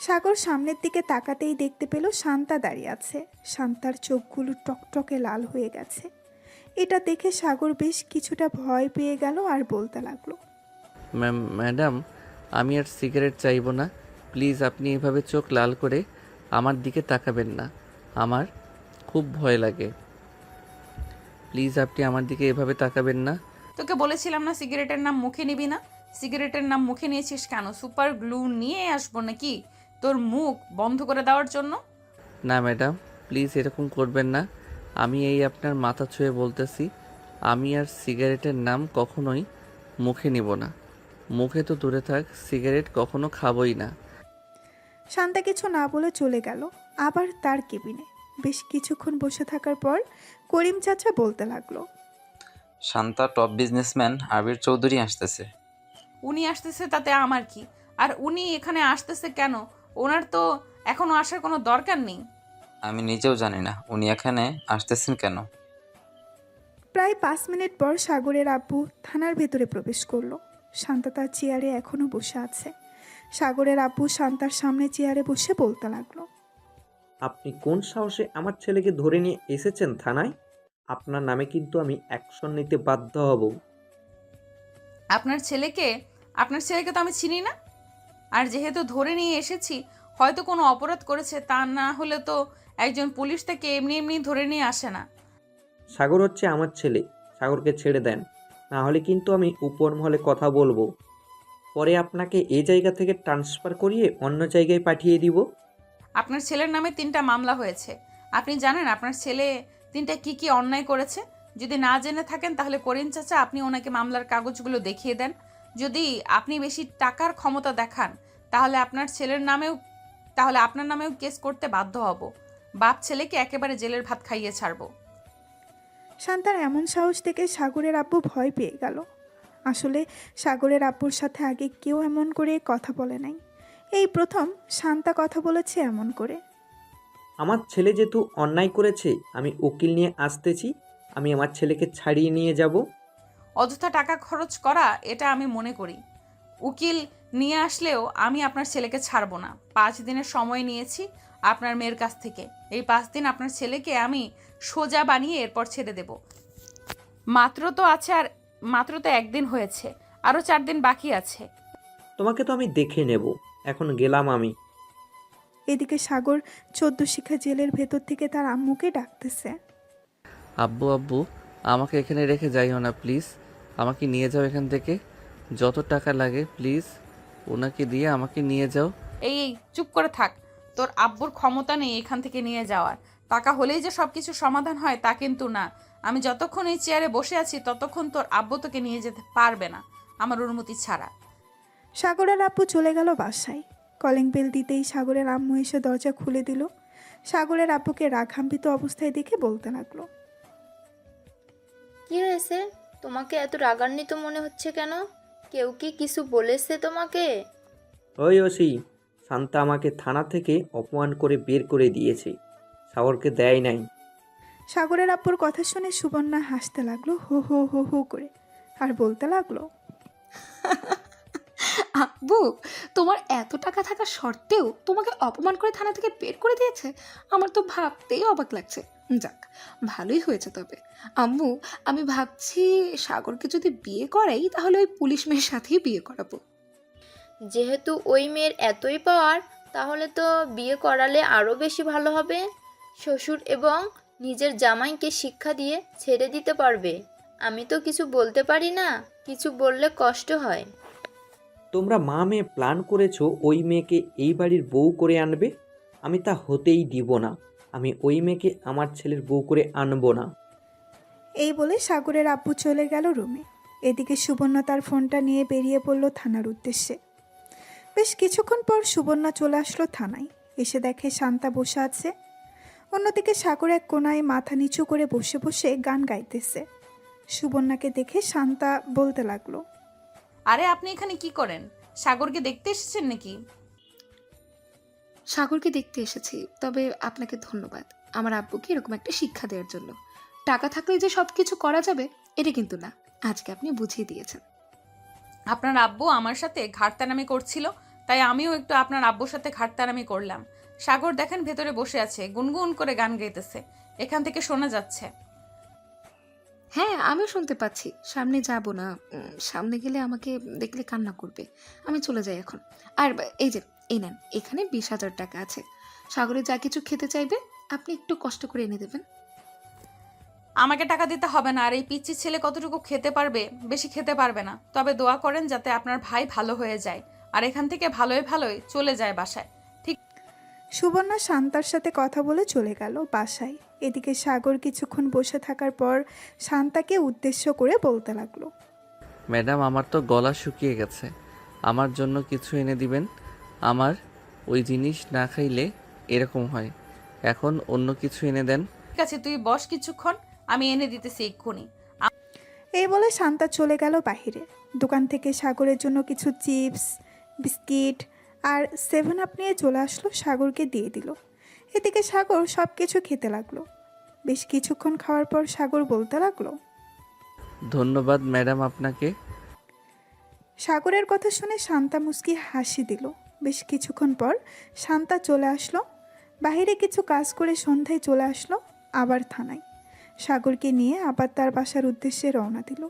সাগর সামনের দিকে তাকাতেই দেখতে পেল শান্তা দাঁড়িয়ে আছে। শান্তার চোখগুলো টকটকে লাল হয়ে গেছে। এটা দেখে সাগর বেশ কিছুটা ভয় পেয়ে গেল আর বলতে লাগলো। ম্যাডাম, আমি আর সিগারেট চাইবো না। প্লিজ আপনি এভাবে চোখ লাল করে আমার দিকে তাকাবেন না, আমার খুব ভয় লাগে। প্লিজ আপনি আমার দিকে এভাবে তাকাবেন না। তোকে বলেছিলাম না সিগারেটের নাম মুখে নিবি না? সিগারেটের নাম মুখে নিয়েছিস কেন? সুপার গ্লু নিয়ে আসবো নাকি তোর মুখ বন্ধ করে দেওয়ার জন্য? না ম্যাডাম, প্লিজ এরকম করবেন না। আমি এই আপনার মাথা ছুঁয়ে বলতেছি, আমি আর সিগারেটের নাম কখনোই মুখে নিব না। মুখে তো দূরে থাক, সিগারেট কখনো খাবই না। শান্তা কিছু না বলে চলে গেল আবার তার কেবিনে। বেশ কিছুক্ষণ বসে থাকার পর করিম চাচা বলতে লাগলো। শান্তা, টপ বিজনেসম্যান আবির চৌধুরী আসতেছে। উনি আসতেছে তাতে আমার কি? আর উনি এখানে আসতেছে কেন? ওনার তো এখনো আসার কোনো দরকার নেই। আমি নিজেও জানি না উনি এখানে আসতেছেন কেন। প্রায় 5 মিনিট পর সাগরের আব্বু থানার ভেতরে প্রবেশ করলো। শান্তা তার চেয়ারে এখনো বসে আছে। সাগরের আব্বু শান্তার সামনে চেয়ারে বসে বলতে লাগলো। আপনি কোন সাহসে আমার ছেলেকে ধরে নিয়ে এসেছেন থানায়? আপনার নামে কিন্তু আমি অ্যাকশন নিতে বাধ্য হব। আপনার ছেলেকে তো আমি চিনি না। আর যেহেতু ধরে নিয়ে এসেছি, হয়তো কোনো অপরাধ করেছে, তা না হলে তো একজন পুলিশ তাকে এমনি এমনি ধরে নিয়ে আসে না। সাগর হচ্ছে আমার ছেলে, সাগরকে ছেড়ে দেন, না হলে কিন্তু আমি উপর মহলে কথা বলবো। পরে আপনাকে এই জায়গা থেকে ট্রান্সফার করিয়ে অন্য জায়গায় পাঠিয়ে দিব। আপনার ছেলের নামে 3টা মামলা হয়েছে। আপনি জানেন আপনার ছেলে 3টা কি কি অন্যায় করেছে? যদি না জেনে থাকেন তাহলে করিম চাচা আপনি ওনাকে মামলার কাগজগুলো দেখিয়ে দেন। যদি আপনি বেশি টাকার ক্ষমতা দেখান তাহলে আপনার নামেও কেস করতে বাধ্য হব। বাপ ছেলেকে একেবারে জেলের ভাত খাইয়ে ছাড়বো। শান্তার এমন সাহস থেকে সাগরের আব্বু ভয় পেয়ে গেল। আসলে সাগরের আব্বুর সাথে আগে কেউ এমন করে কথা বলে নাই। এই প্রথম শান্তা কথা বলেছে এমন করে। আমার ছেলে যেহেতু অন্যায় করেছে, আমি উকিল নিয়ে আসতেছি। আমি আমার ছেলেকে ছাড়িয়ে নিয়ে যাব। অযথা টাকা খরচ করা এটা আমি মনে করি। উকিল নিয়ে আসলেও আমি আপনার ছেলেকে ছাড়বো না। 5 দিনের সময় নিয়েছি আপনার মেয়ের কাছ থেকে। এই 5 দিন আপনার ছেলেকে আমি সোজা বানিয়ে এরপর ছেড়ে দেব। মাত্র তো 1 দিন হয়েছে, আরও 4 দিন বাকি আছে। তোমাকে তো আমি দেখে নেব। এখন গেলাম আমি। এদিকে সাগর 14 শিখা জেলের ভেতর থেকে তার আম্মুকে ডাকতেছে। আব্বু আব্বু, আমাকে এখানে রেখে যাইও না প্লিজ। আমাকে নিয়ে যাও এখান থেকে, যত টাকা লাগে প্লিজ ওনাকে দিয়ে আমাকে নিয়ে যাও। এই চুপ করে থাক। তোর আব্বুর ক্ষমতা নেই এখান থেকে নিয়ে যাওয়ার। টাকা হলেই যে সব কিছু সমাধান হয় তা কিন্তু না। আমি যতক্ষণ এই চেয়ারে বসে আছি ততক্ষণ তোর আব্বু তোকে নিয়ে যেতে পারবে না আমার অনুমতি ছাড়া। সাগরের আব্বু চলে গেল বাসায়। কলিং বেল দিতেই সাগরের আম্মু এসে দরজা খুলে দিল। সাগরের আব্বুকে রাগান্বিত অবস্থায় দেখে বলতে লাগলো। কি হয়েছে? তোমাকে এত রাগান্বিত মনে হচ্ছে কেন? কেউ কি কিছু বলেছে তোমাকে? ওই ওসি, শান্তা আমাকে থানা থেকে অপমান করে বের করে দিয়েছে, সাগরকে দেয় নাই। সাগরের আব্বুর কথা শুনে সুবর্ণা হাসতে লাগলো হো হো হো হো করে, আর বলতে লাগলো। আব্বু, তোমার এত টাকা থাকা সত্ত্বেও তোমাকে অপমান করে থানা থেকে বের করে দিয়েছে? আমার তো ভাবতেই অবাক লাগছে। যাক, ভালোই হয়েছে তবে। আম্মু, আমি ভাবছি সাগরকে যদি বিয়ে করাই তাহলে ওই পুলিশ মেয়ের সাথেই বিয়ে করাবো। যেহেতু ওই মেয়ের এতই পাওয়ার, তাহলে তো বিয়ে করালে আরও বেশি ভালো হবে। শ্বশুর এবং নিজের জামাইকে শিক্ষা দিয়ে ছেড়ে দিতে পারবে। আমি তো কিছু বলতে পারি না, কিছু বললে কষ্ট হয়। তোমরা মা মেয়ে প্ল্যান করেছো ওই মেয়েকে এই বাড়ির বউ করে আনবে। আমি তা হতেই দিব না। আমি ওই মেয়েকে আমার ছেলের বউ করে আনবো না। এই বলে সাগরের আব্বু চলে গেল রুমে। এদিকে সুবর্ণা তার ফোনটা নিয়ে বেরিয়ে পড়ল থানার উদ্দেশ্যে। বেশ কিছুক্ষণ পর সুবর্ণা চলে আসলো থানায়। এসে দেখে শান্তা বসে আছে। অন্যদিকে সাগর এক কোনায় মাথা নিচু করে বসে বসে গান গাইতেছে। সুবর্ণাকে দেখে শান্তা বলতে লাগলো। আরে আপনি এখানে কি করেন? সাগরকে দেখতে এসেছেন নাকি? সাগরকে দেখতে এসেছি, তবে আপনাকে ধন্যবাদ আমার আব্বুকে এরকম একটা শিক্ষা দেওয়ার জন্য। টাকা থাকলে যে সব কিছু করা যাবে এটা কিন্তু না, আজকে আপনি বুঝিয়ে দিয়েছেন। আপনার আব্বু আমার সাথে ঘাটতারামি করছিল, তাই আমিও একটু আপনার আব্বুর সাথে ঘাটতারামি করলাম। সাগর দেখেন ভেতরে বসে আছে, গুনগুন করে গান গাইতেছে, এখান থেকে শোনা যাচ্ছে। হ্যাঁ, আমিও শুনতে পাচ্ছি। সামনে যাব না, সামনে গেলে আমাকে দেখলে কান্না করবে। আমি চলে যাই এখন। আর এই যে, এই নেন, এখানে 20,000 টাকা আছে। সাগরে যা কিছু খেতে চাইবে আপনি একটু কষ্ট করে এনে দেবেন। আমাকে টাকা দিতে হবে না। আর এই পিচ্চি ছেলে কতটুকু খেতে পারবে? বেশি খেতে পারবে না। তবে দোয়া করেন যাতে আপনার ভাই ভালো হয়ে যায় আর এখান থেকে ভালোই ভালোই চলে যায় বাসায়। ঠিক। সুবর্ণা শান্তার সাথে কথা বলে চলে গেল বাসায়। এদিকে সাগর কিছুক্ষণ বসে থাকার পর শান্তাকে উদ্দেশ্য করে বলতে লাগলো। ম্যাডাম, আমার তো গলা শুকিয়ে গেছে, আমার জন্য কিছু এনে দিবেন। আমার ওই জিনিস না খাইলে এরকম হয়। এখন অন্য কিছু এনে দেন। ঠিক আছে, তুই বস কিছুক্ষণ, আমি এনে দিতেছি এক্ষুনি। এই বলে শান্তা চলে গেল বাহিরে। দোকান থেকে সাগরের জন্য কিছু চিপস, বিস্কিট আর 7 আপ নিয়ে চলে আসলো, সাগরকে দিয়ে দিল। এদিকে সাগর সব কিছু খেতে লাগলো। বেশ কিছুক্ষণ খাওয়ার পর সাগর বলতে লাগলো। ধন্যবাদ ম্যাডাম আপনাকে। সাগরের কথা শুনে শান্তা মুস্কি হাসি দিল। বেশ কিছুক্ষণ পর শান্তা চলে আসলো বাইরে, কিছু কাজ করে সন্ধ্যায় চলে আসলো আবার থানায়। সাগরকে নিয়ে আবার তার বাসার উদ্দেশ্যে রওনা দিল।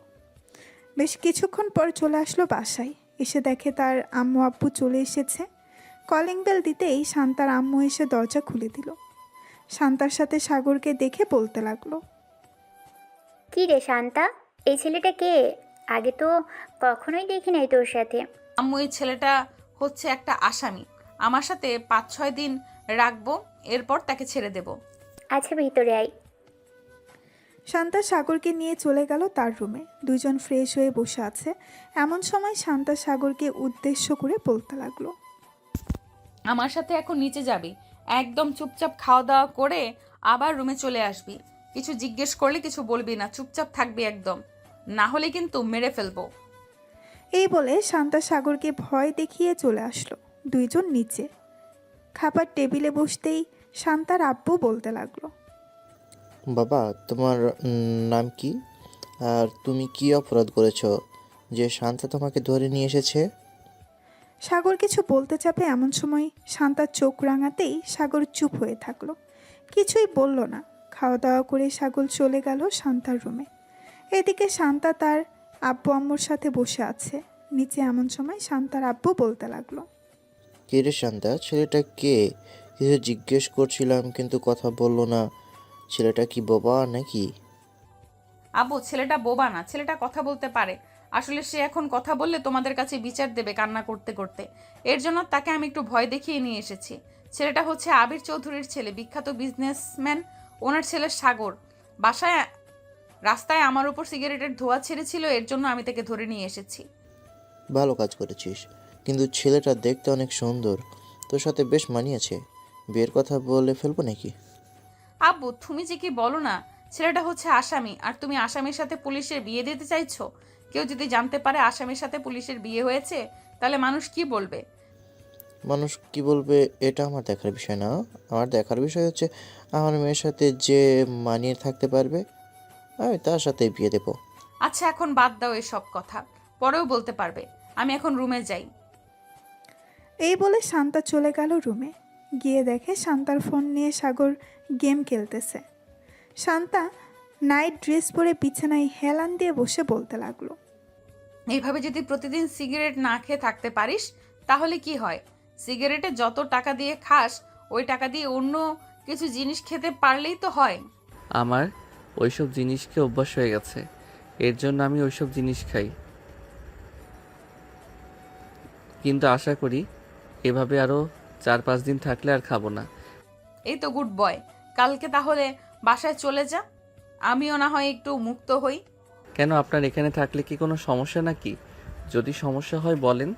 বেশ কিছুক্ষণ পর চলে আসলো বাসায়। এসে দেখে তার আম্মু আব্বু চলে এসেছে। কলিং বেল দিতেই শান্তার আম্মু এসে দরজা খুলে দিল। শান্তার সাথে সাগরকে দেখে বলতে লাগলো। কি রে শান্তা, এই ছেলেটা কে? আগে তো কখনোই দেখি নাই তোর সাথে। আম্মু, এই ছেলেটা হচ্ছে একটা আসামি। আমার সাথে 5-6 দিন রাখবো, এরপর তাকে ছেড়ে দেব। আচ্ছা, ভিতরে আয়। শান্তা সাগরকে নিয়ে চলে গেল তার রুমে। দুজন ফ্রেশ হয়ে বসে আছে। এমন সময় শান্তা সাগরকে উদ্দেশ্য করে বলতে লাগলো। আমার সাথে এখন নিচে যাবি, একদম চুপচাপ খাওয়া দাওয়া করে আবার রুমে চলে আসবি। কিছু জিজ্ঞেস করলে কিছু বলবি না, চুপচাপ থাকবি একদম, না হলে কিন্তু মেরে ফেলবো। এই বলে শান্তা সাগরকে ভয় দেখিয়ে চলে আসলো। দুইজন নিচে খাবার টেবিলে বসতেই শান্তার আব্বু বলতে লাগলো, বাবা, তোমার নাম কি? আর তুমি কি অপরাধ করেছো যে শান্তা তোমাকে ধরে নিয়ে এসেছে? সাগর কিছু বলতে চাপে এমন সময় শান্তার চোখ রাঙাতেই সাগর চুপ হয়ে থাকলো, কিছুই বলল না। খাওয়া দাওয়া করে সাগর চলে গেল শান্তার রুমে। এদিকে শান্তা তার আব্বু আম্মুর সাথে বসে আছে নিচে। এমন সময় শান্তার আব্বু বলতে লাগলো, কে রে শান্তা? ছেলেটা কে? কিছু জিজ্ঞেস করছিলাম কিন্তু কথা বললো না। ছেলেটা কি বোবা নাকি? আব্বু, ছেলেটা বোবা না, ছেলেটা কথা বলতে পারে। আসলে সে এখন কথা বললে তোমাদের কাছে বিচার দেবে কান্না করতে করতে। এর জন্য তাকে আমি একটু ভয় দেখিয়ে নিয়ে এসেছি। ছেলেটা হচ্ছে আবির চৌধুরীর ছেলে, বিখ্যাত বিজনেসম্যান। ওনার ছেলে সাগর বাসায় রাস্তায় আমার উপর সিগারেটের ধোঁয়া ছেড়েছিল, এর জন্য আমি তাকে ধরে নিয়ে এসেছি। ভালো কাজ করেছিস, কিন্তু ছেলেটা দেখতে অনেক সুন্দর, তোর সাথে বেশ মানিয়েছে। বিয়ের কথা বলে ফেলবো নাকি? আব্বু, তুমি যে কি বলো না, ছেলেটা হচ্ছে আসামি, আর তুমি আসামির সাথে পুলিশের বিয়ে দিতে চাইছো? কেউ যদি জানতে পারে আসামির সাথে পুলিশের বিয়ে হয়েছে, তাহলে মানুষ কি বলবে? মানুষ কি বলবে এটা আমার দেখার বিষয় না। আমার দেখার বিষয় হচ্ছে আমার মেয়ের সাথে যে মানিয়ে থাকতে পারবে আমি তার সাথে বিয়ে দেবো। আচ্ছা, এখন বাদ দাও এসব কথা, পরেও বলতে পারবে। আমি এখন রুমে যাই। এই বলে শান্তা চলে গেল রুমে। গিয়ে দেখে শান্তার ফোন নিয়ে সাগর গেম খেলতেছে। শান্তা নাইট ড্রেস পরে বিছানায় হেলান দিয়ে বসে বলতে লাগলো, এইভাবে যদি প্রতিদিন সিগারেট না খেয়ে থাকতে পারিস তাহলে কি হয়? সিগারেটে যত টাকা দিয়ে খাস, ওই টাকা দিয়ে অন্য কিছু জিনিস খেতে পারলেই তো হয়। আমার ওইসব জিনিসকে অভ্যাস হয়ে গেছে, এর জন্য আমি ওইসব জিনিস খাই। কিন্তু আশা করি এভাবে আরও 4-5 দিন থাকলে আর খাবো না। এই তো গুড বয়, কালকে তাহলে বাসায় চলে যা, আমিও না হয় একটু মুক্ত হই। কেন, আপনার এখানে থাকলে কি কোনো সমস্যা নাকি? যদি সমস্যা হয় বলেন,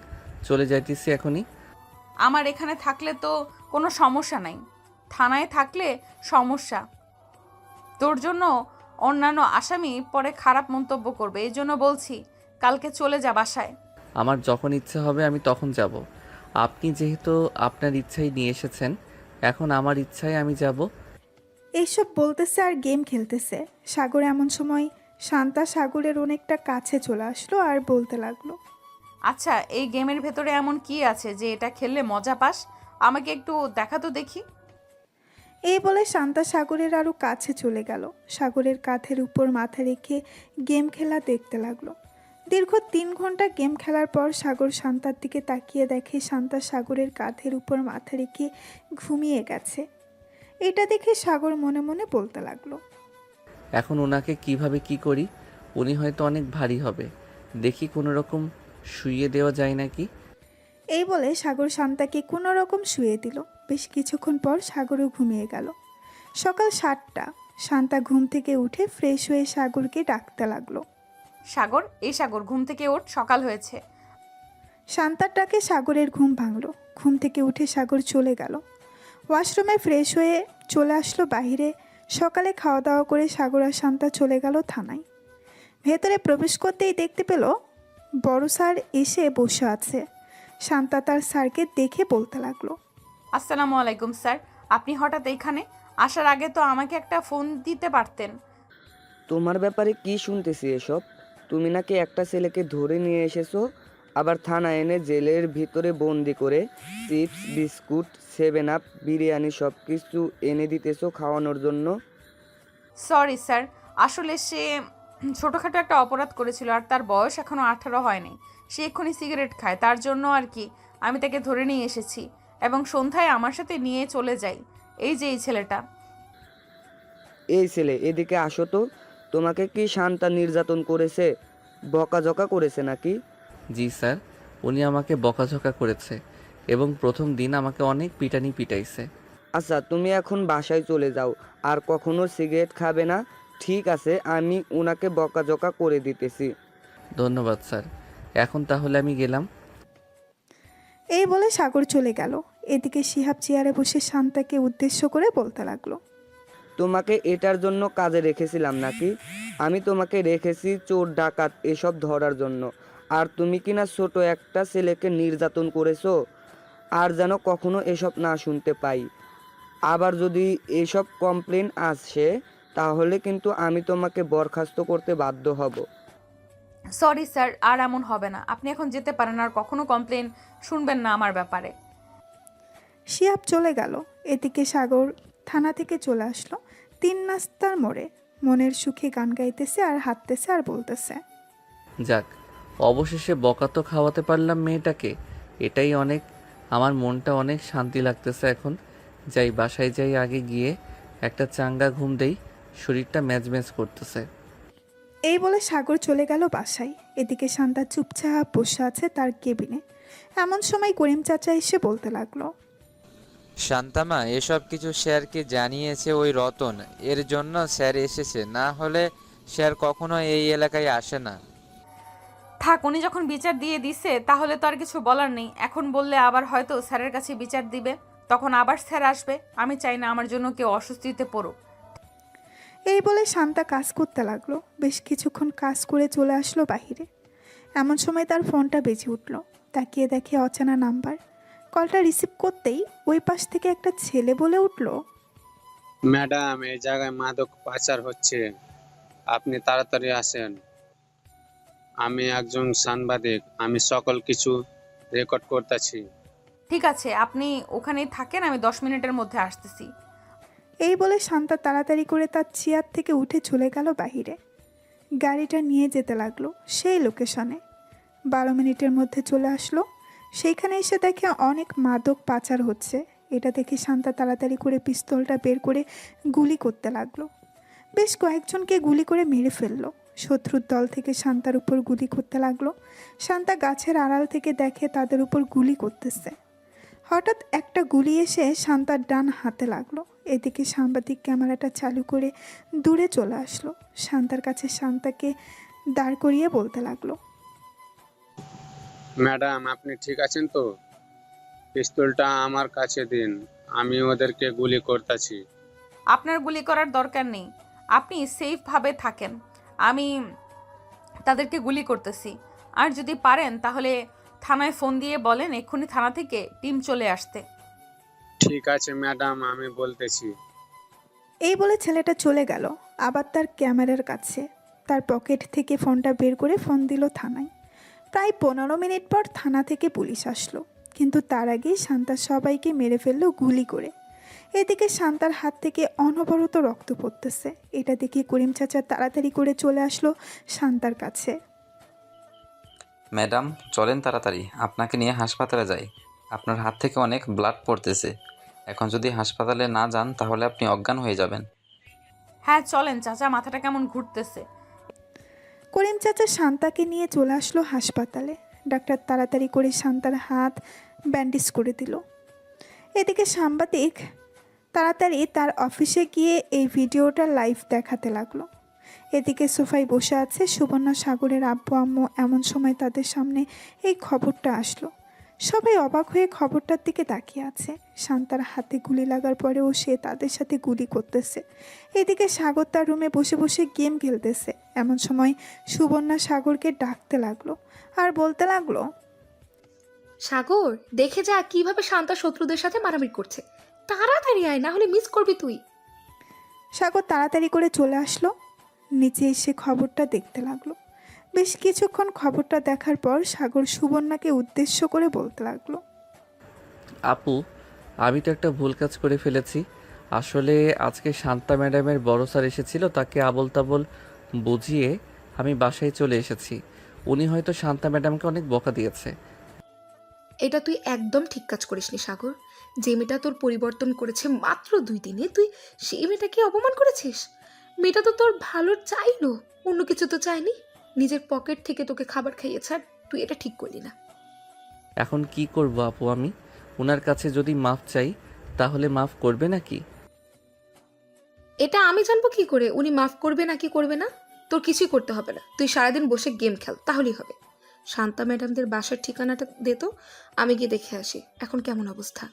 চলে যাইতেছি এখনই। আমার এখানে থাকলে তো কোনো সমস্যা নাই, থানায় থাকলে সমস্যা। তোর জন্য অন্যান্য আসামি পরে খারাপ মন্তব্য করবে, এই জন্য বলছি কালকে চলে যা বাসায়। আমার যখন ইচ্ছা হবে আমি তখন যাব। আপনি যেহেতু আপনার ইচ্ছাই নিয়ে এসেছেন, এখন আমার ইচ্ছায় আমি যাব। এইসব বলতেছে আর গেম খেলতেছে। সাগর এমন সময় শান্তা সাগরের অনেকটা কাছে চলে আসলো আর বলতে লাগলো, আচ্ছা, এই গেমের ভেতরে এমন কি আছে যে এটা খেললে মজা পাস? আমাকে একটু দেখা তো দেখি। এই বলে শান্তা সাগরের আরও কাছে চলে গেল। সাগরের কাঁধের উপর মাথা রেখে গেম খেলা দেখতে লাগলো। দীর্ঘ 3 ঘন্টা গেম খেলার পর সাগর শান্তার দিকে তাকিয়ে দেখে শান্তা সাগরের কাঁধের উপর মাথা রেখে ঘুমিয়ে গেছে। এটা দেখে সাগর মনে মনে বলতে লাগলো, এখন ওনাকে কিভাবে কি করি? উনি হয়তো অনেক ভারী হবে, দেখি কোনো রকম শুইয়ে দেওয়া যায় নাকি। এই বলে সাগর শান্তাকে কোনো রকম শুয়ে দিল। বেশ কিছুক্ষণ পর সাগরও ঘুমিয়ে গেল। সকাল 7টা। শান্তা ঘুম থেকে উঠে ফ্রেশ হয়ে সাগরকে ডাকতে লাগলো। সাগর, এই সাগর, ঘুম থেকে ওঠ, সকাল হয়েছে। শান্তার ডাকে সাগরের ঘুম ভাঙল। ঘুম থেকে উঠে সাগর চলে গেল ওয়াশরুমে, ফ্রেশ হয়ে চলে আসলো বাইরে। সকালে খাওয়া দাওয়া করে সাগর আর শান্তা চলে গেল থানায়। ভেতরে প্রবেশ করতেই দেখতে পেল বড় স্যার এসে বসে আছে। শান্তা তার স্যারকে দেখে বলতে লাগলো, আসসালামু আলাইকুম স্যার, আপনি হঠাৎ এখানে? আসার আগে তো আমাকে একটা ফোন দিতে পারতেন। তোমার ব্যাপারে কি শুনতেছি এসব? তুমি নাকি একটা ছেলেকে ধরে নিয়ে এসেছো, আবার থানায় এনে জেলের ভিতরে বন্দি করে চিপস, বিস্কুট, 7 আপ, বিরিয়ানি সব কিছু এনে দিতেছো খাওয়ানোর জন্য। সরি স্যার, আসলে সে ছোটোখাটো একটা অপরাধ করেছিল, আর তার বয়স এখনও 18 হয়নি। সে এক্ষুনি সিগারেট খায়, তার জন্য আর কি আমি তাকে ধরে নিয়ে এসেছি এবং সন্ধ্যায় আমার সাথে নিয়ে চলে যাই। এই যে এই ছেলেটা। এই ছেলে, এদিকে আসো তো। তোমাকে কি শান্তা নির্যাতন করেছে, বকাঝকা করেছে নাকি? জি স্যার, উনি আমাকে বকাঝকা করেছে এবং প্রথম দিন আমাকে অনেক পিটানি পিটাইছে। আচ্ছা, তুমি এখন বাসায় চলে যাও, আর কখনো সিগারেট খাবে না, ঠিক আছে? আমি ওনাকে বকাঝকা করে দিতেছি। ধন্যবাদ স্যার, এখন তাহলে আমি গেলাম। এই বলে সাগর চলে গেল। এদিকে শিহাব চেয়ারে বসে শান্তাকে উদ্দেশ্য করে বলতে লাগলো, তোমাকে এটার জন্য কাজে রেখেছিলাম নাকি? আমি তোমাকে রেখেছি চোর ডাকাত এসব ধরার জন্য, আর তুমি কিনা ছোট একটা ছেলেকে নির্যাতন করেছো। আর যেন কখনো এসব না শুনতে পাই। আবার যদি এসব কমপ্লেন আসে তাহলে কিন্তু আমি তোমাকে বরখাস্ত করতে বাধ্য হব। সরি স্যার, আর এমন হবে না। আপনি এখন যেতে পারেন, আর কখনো কমপ্লেন শুনবেন না আমার ব্যাপারে। শিহাব চলে গেল। এদিকে সাগর থানা থেকে চলে আসলো 3 নাস্তার মোড়ে। মনের সুখে গান গাইতেছে আর হাঁটতেছে আর বলতেছে, যাক, অবশেষে বকা তো খাওয়াতে পারলাম মেয়েটাকে, এটাই অনেক। আমার মনটা অনেক শান্তি লাগতেছে এখন। যাই, বাসায় যাই, আগে গিয়ে একটা চাঙ্গা ঘুম দেই, শরীরটা ম্যাজম্যাজ করতেছে। এই বলে সাগর চলে গেল বাসায়। এদিকে শান্তা চুপচাপ বসে আছে তার কেবিনে। এমন সময় করিম চাচা এসে বলতে লাগলো, শান্তামা, এসব কিছু স্যারকে জানিয়েছে ওই রতন, এর জন্য স্যার এসেছে, না হলে স্যার কখনো এই এলাকায় আসে না। থাক, উনি যখন বিচার দিয়ে দিছে তাহলে তো আর কিছু বলার নেই। এখন বললে আবার হয়তো স্যারের কাছে বিচার দিবে, তখন আবার স্যার আসবে। আমি চাই না আমার জন্য কেউ অস্বস্তিতে পড়ুক। এই বলে শান্তা কাজ করতে লাগলো। বেশ কিছুক্ষণ কাজ করে চলে আসলো বাহিরে। এমন সময় তার ফোনটা বেজে উঠল। তাকিয়ে দেখে অচেনা নাম্বার। কলটা রিসিভ করতেই ওই পাশ থেকে একটা ছেলে বলে উঠল, ম্যাডাম, এই জায়গায় মাদক পাচার হচ্ছে, আপনি তাড়াতাড়ি আসেন। আমি একজন সাংবাদিক, আমি সকল কিছু রেকর্ড করতেছি। ঠিক আছে, আপনি ওখানেই থাকেন, আমি 10 মিনিটের মধ্যে আসতেছি। এই বলে শান্তা তাড়াতাড়ি করে তার চেয়ার থেকে উঠে চলে গেল বাহিরে। গাড়িটা নিয়ে যেতে লাগলো সেই লোকেশনে। 12 মিনিটের মধ্যে চলে আসলো। সেইখানে এসে দেখে অনেক মাদক পাচার হচ্ছে। এটা দেখে শান্তা তাড়াতাড়ি করে পিস্তলটা বের করে গুলি করতে লাগলো। বেশ কয়েকজনকে গুলি করে মেরে ফেললো। শত্রুর দল থেকে শান্তার উপর গুলি করতে লাগলো। শান্তা গাছের আড়াল থেকে দেখে তাদের উপর গুলি করতেছে। হঠাৎ একটা গুলি এসে শান্তার ডান হাতে লাগলো। এদিকে সাংবাদিক ক্যামেরাটা চালু করে দূরে চলে আসলো। শান্তার কাছে শান্তাকে দাঁড় করিয়ে বলতে লাগলো, ম্যাডাম, আপনি ঠিক আছেন তো? পিস্তলটা আমার কাছে দিন, আমি ওদেরকে গুলি করতেছি। আপনার গুলি করার দরকার নেই, আপনি সেফভাবে থাকেন। আমি তাদেরকে গুলি করতেছি। আর যদি পারেন তাহলে থানায় ফোন দিয়ে বলেন এক্ষুনি থানা থেকে টিম চলে আসতে। ঠিক আছে ম্যাডাম, আমি বলতেছি। এই বলে ছেলেটা চলে গেল আবার তার ক্যামেরার কাছে। তার পকেট থেকে ফোনটা বের করে ফোন দিল থানায়। প্রায় 15 মিনিট পর থানা থেকে পুলিশ আসলো, কিন্তু তার আগেই শান্তা সবাইকে মেরে ফেললো গুলি করে। এদিকে শান্তার হাত থেকে অনবরত রক্ত পড়তেছে। এটা দেখে করিম চাচা তাড়াতাড়ি করে চলে আসলো শান্তার কাছে। ম্যাডাম, চলেন তাড়াতাড়ি, আপনাকে নিয়ে হাসপাতালে যাই। আপনার হাত থেকে অনেক ব্লাড পড়তেছে। এখন যদি হাসপাতালে না যান তাহলে আপনি অজ্ঞান হয়ে যাবেন। হ্যাঁ চলেন চাচা, মাথাটা কেমন ঘুরতেছে। করিম চাচা শান্তাকে নিয়ে চলে আসলো হাসপাতালে। ডাক্তার তাড়াতাড়ি করে শান্তার হাত ব্যান্ডেজ করে দিল। এদিকে সাংবাদিক তাড়াতাড়ি তার অফিসে গিয়ে এই ভিডিওটা লাইভ দেখাতে লাগলো। এদিকে সোফায় বসে আছে সুবর্ণা সাগরের আব্বু আম্মু। এমন সময় তাদের সামনে এই খবরটা আসলো। সবাই অবাক হয়ে খবরটার দিকে তাকিয়ে আছে। শান্তার হাতে গুলি লাগার পরেও সে তাদের সাথে গুলি করতেছে। এদিকে সাগর তার রুমে বসে বসে গেম খেলতেছে। এমন সময় সুবর্ণা সাগরকে ডাকতে লাগলো আর বলতে লাগলো, সাগর, দেখে যা কিভাবে শান্তা শত্রুদের সাথে মারামারি করছে। তাড়াতাড়ি আয়, না হলে মিস করবি তুই। সাগর তাড়াতাড়ি করে চলে আসলো। নিচে এসে খবরটা দেখতে লাগলো। বেশ কিছুক্ষণ খবরটা দেখার পর সাগর সুবর্ণাকে উদ্দেশ্য করে বলতে লাগলো, আপু, আমি তো একটা ভুল কাজ করে ফেলেছি। আসলে আজকে শান্তা ম্যাডামের বড় স্যার এসেছিল, তাকে আবল তাবল বুঝিয়ে আমি বাসায় চলে এসেছি। উনি হয়তো শান্তা ম্যাডামকে অনেক বকা দিয়েছে। এটা তুই একদম ঠিক কাজ করিসনি সাগর। যে মেয়েটা তোর পরিবর্তন করেছে মাত্র 2 দিনে, তুই সেই মেয়েটাকে অপমান করেছিস। মেয়েটা তো তোর ভালো চাইলো, অন্য কিছু তো চায়নি। নিজের পকেট থেকে তোকে খাবার খাইয়েছে, আর তুই এটা ঠিক করলি না। এখন কি করব আপু আমি? ওনার কাছে যদি মাফ চাই তাহলে মাফ করবে নাকি? এটা আমি জানবো কি করে উনি মাফ করবে নাকি করবে না? তোর কিছুই করতে হবে না, তুই সারাদিন বসে গেম খেল, তাহলেই হবে। শান্তা ম্যাডামদের বাসার ঠিকানাটা দে তো, আমি গিয়ে দেখে আসি এখন কেমন অবস্থা।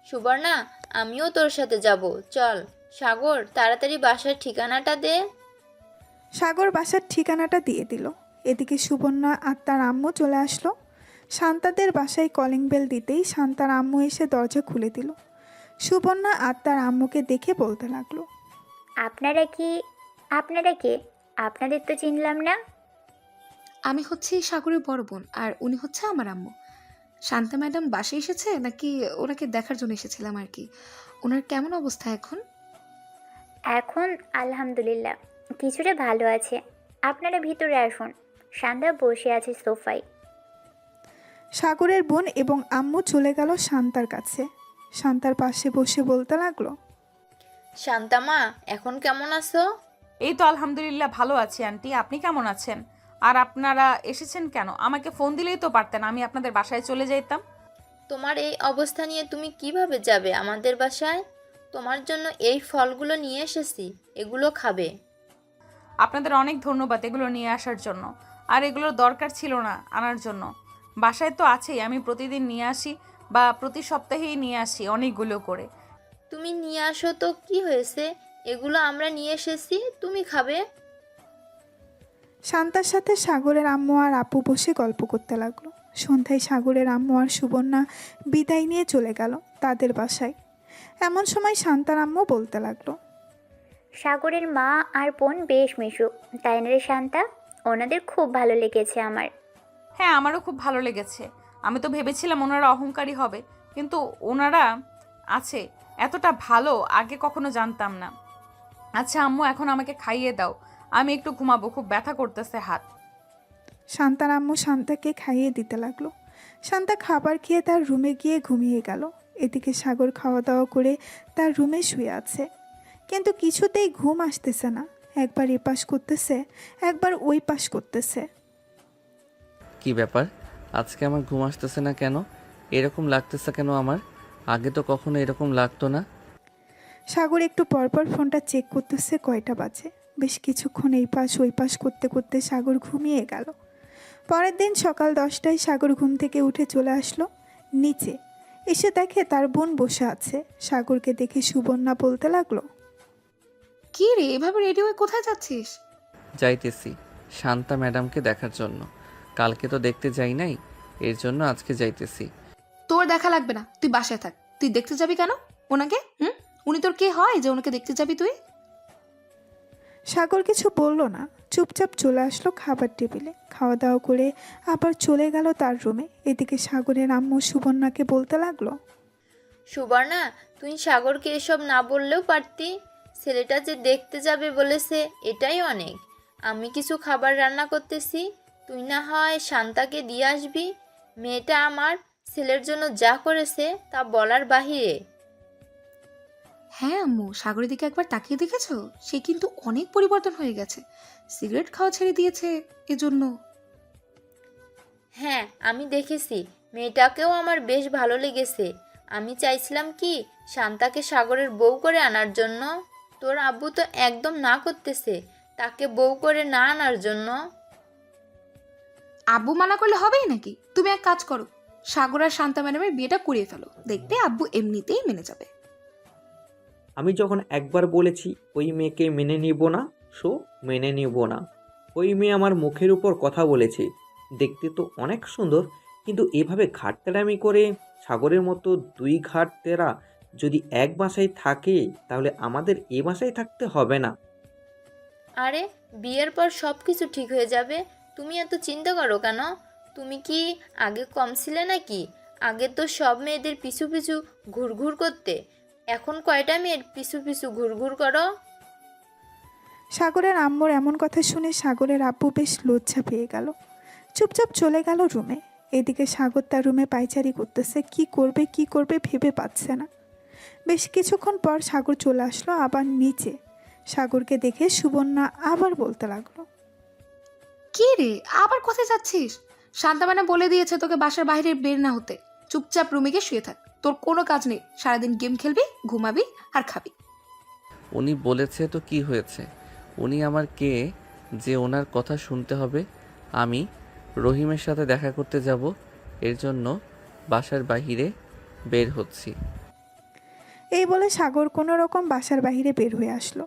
সুবর্ণা, আমিও তোর সাথে যাব, চল। সাগর, তাড়াতাড়ি বাসার ঠিকানাটা দে। সাগর বাসার ঠিকানাটা দিয়ে দিল। এদিকে সুবর্ণা আর তার আম্মু চলে আসলো। শান্তাদের বাসায় কলিং বেল দিতেই শান্তার আম্মু এসে দরজা খুলে দিল। সুবর্ণা আর তার আম্মুকে দেখে বলতে লাগলো, আপনারা কে? আপনাদের তো চিনলাম না। আমি হচ্ছি সাগরের বড় বোন, আর উনি হচ্ছে আমার আম্মু। শান্তা ম্যাডাম বাসায় এসেছে নাকি ওনাকে দেখার জন্য এসেছিলাম আর কি। ওনার কেমন অবস্থা এখন? এখন আলহামদুলিল্লাহ কিছুটা ভালো আছে। আপনারা ভিতরে আসুন, শান্তা বসে আছে সোফায়। সাগরের বোন এবং আম্মু চলে গেল শান্তার কাছে। শান্তার পাশে বসে বলতে লাগলো, শান্তামা, এখন কেমন আছো? এই তো আলহামদুলিল্লাহ ভালো আছি আন্টি, আপনি কেমন আছেন? আর আপনারা এসেছেন কেন? আমাকে ফোন দিলেই তো পারতেন, আমি আপনাদের বাসায় চলে যেতাম। তোমার এই অবস্থা নিয়ে তুমি কিভাবে যাবে আমাদের বাসায়? তোমার জন্য এই ফলগুলো নিয়ে এসেছি, এগুলো খাবে। আপনাদের অনেক ধন্যবাদ এগুলো নিয়ে আসার জন্য, আর এগুলোর দরকার ছিল না আনার জন্য। বাসায় তো আছেই, আমি প্রতিদিন নিয়ে আসি বা প্রতি সপ্তাহেই নিয়ে আসি অনেকগুলো করে। তুমি নিয়ে আসো তো কি হয়েছে, এগুলো আমরা নিয়ে এসেছি, তুমি খাবে। শান্তার সাথে সাগরের আম্মু আর আপু বসে গল্প করতে লাগলো। সন্ধ্যায় সাগরের আম্মু আর সুবর্ণা বিদায় নিয়ে চলে গেল তাদের বাসায়। এমন সময় শান্তার আম্মু বলতে লাগলো, সাগরের মা আর বোন বেশ মিশুক, তাই না রে শান্তা? ওনাদের খুব ভালো লেগেছে আমার। হ্যাঁ, আমারও খুব ভালো লেগেছে। আমি তো ভেবেছিলাম ওনারা অহংকারী হবে, কিন্তু ওনারা আছে এতটা ভালো আগে কখনো জানতাম না। আচ্ছা আম্মু, এখন আমাকে খাইয়ে দাও, আমি একটু ঘুমাবো, খুব ব্যথা করতেছে হাত। শান্তার আম্মু শান্তাকে খাইয়ে দিতে লাগলো। শান্তা খাবার খেয়ে তার রুমে গিয়ে ঘুমিয়ে গেল। এদিকে সাগর খাওয়া দাওয়া করে তার রুমে শুয়ে আছে, কিন্তু কিছুতেই ঘুম আসতেছে না। একবার এ পাশ করতেছে, একবার ওই পাশ করতেছে। কি ব্যাপার, আজকে আমার ঘুম আসতেছে না কেন? এরকম লাগতেছে কেন আমার? আগে তো কখনো এরকম লাগতো না। সাগর একটু পরপর ফোনটা চেক করতেছে কয়টা বাজে। বেশ কিছুক্ষণ এই পাশ ওই পাশ করতে করতে সাগর ঘুমিয়ে গেল। পরের দিন সকাল 10টায় সাগর ঘুম থেকে উঠে চলে আসলো নিচে। এসে দেখে তার বোন বসে আছে। সাগরকে দেখে সুবর্ণা বলতে লাগলো, কি রে, এভাবে রেডি হয়ে কোথায় যাচ্ছিস? যাইতেছি শান্তা ম্যাডামকে দেখার জন্য। কালকে তো দেখতে যাই নাই, এর জন্য আজকে যাইতেছি। তোর দেখা লাগবে না, তুই বাসায় থাক। তুই দেখতে যাবি কেন ওনাকে? উনি তোর কে হয় যে ওনাকে দেখতে যাবি তুই? সাগর কিছু বলল না, চুপচাপ চলে আসলো খাবার টেবিলে। খাওয়া দাওয়া করে আবার চলে গেল তার রুমে। এদিকে সাগরের আম্মু সুবর্ণাকে বলতে লাগলো, সুবর্ণা, তুই সাগরকে এসব না বললেও পারতি। ছেলেটা যে দেখতে যাবে বলেছে, এটাই অনেক। আমি কিছু খাবার রান্না করতেছি, তুই না হয় শান্তাকে দিয়ে আসবি। মেয়েটা আমার ছেলের জন্য যা করেছে তা বলার বাহিরে। হ্যাঁ আম্মু, সাগরের দিকে একবার তাকিয়ে দেখেছো? সে কিন্তু অনেক পরিবর্তন হয়ে গেছে। সিগারেট খাওয়া ছেড়ে দিয়েছে এজন্য। হ্যাঁ, আমি দেখেছি, মেয়েটাকেও আমার বেশ ভালো লেগেছে। আমি চাইছিলাম কি শান্তাকে সাগরের বউ করে আনার জন্য। তোর আব্বু তো একদম না করতেছে তাকে বউ করে না আনার জন্য। আব্বু মানা করলে হবেই নাকি? তুমি এক কাজ করো, সাগর আর শান্তা ম্যাডামের বিয়েটা করিয়ে ফেলো, দেখবে আব্বু এমনিতেই মেনে যাবে। আমি যখন একবার বলেছি ওই মেয়েকে মেনে নিব না, সো মেনে নিব না। ওই মেয়ে আমার মুখের উপর কথা বলেছে, দেখতে তো অনেক সুন্দর, কিন্তু এভাবে ঘাটতেরামি করে সাগরের মতো দুই ঘাটতেরা যদি এক বাসায় থাকে তাহলে আমাদের এ বাসায় থাকতে হবে না। আরে, বিয়ের পর সব কিছু ঠিক হয়ে যাবে, তুমি এত চিন্তা করো কেন? তুমি কি আগে কম ছিলে নাকি? আগে তো সব মেয়েদের পিছু পিছু ঘুরঘুর করতে, এখন কয়টা মেয়ের পিছু পিছু ঘুরঘুর করো? সাগরের আম্মুর এমন কথা শুনে সাগরের আব্বু বেশ লজ্জা পেয়ে গেল। চুপচাপ চলে গেল রুমে। এদিকে সাগর তার রুমে পায়চারি করতেছে, কি করবে ভেবে পাচ্ছে না। বেশ কিছুক্ষণ পর সাগর চলে আসলো আবার নিচে। সাগরকে দেখে সুবর্ণা আবার বলতে লাগলো, কি রে, আবার কোথায় যাচ্ছিস? শান্তা ম্যাডাম বলে দিয়েছে তোকে বাসার বাইরে বের না হতে। চুপচাপ রুমে গিয়ে শুয়ে থাক, তোর কোনো কাজ নেই। সারাদিন গেম খেলবি, ঘুমাবি আর খাবি। উনি বলেছে তো কি হয়েছে? উনি আমার কে যে ওনার কথা শুনতে হবে? আমি রহিমের সাথে দেখা করতে যাব, এর জন্য বাসার বাইরে বের হচ্ছি। এই বলে সাগর কোনো রকম বাসার বাইরে বের হয়ে আসলো।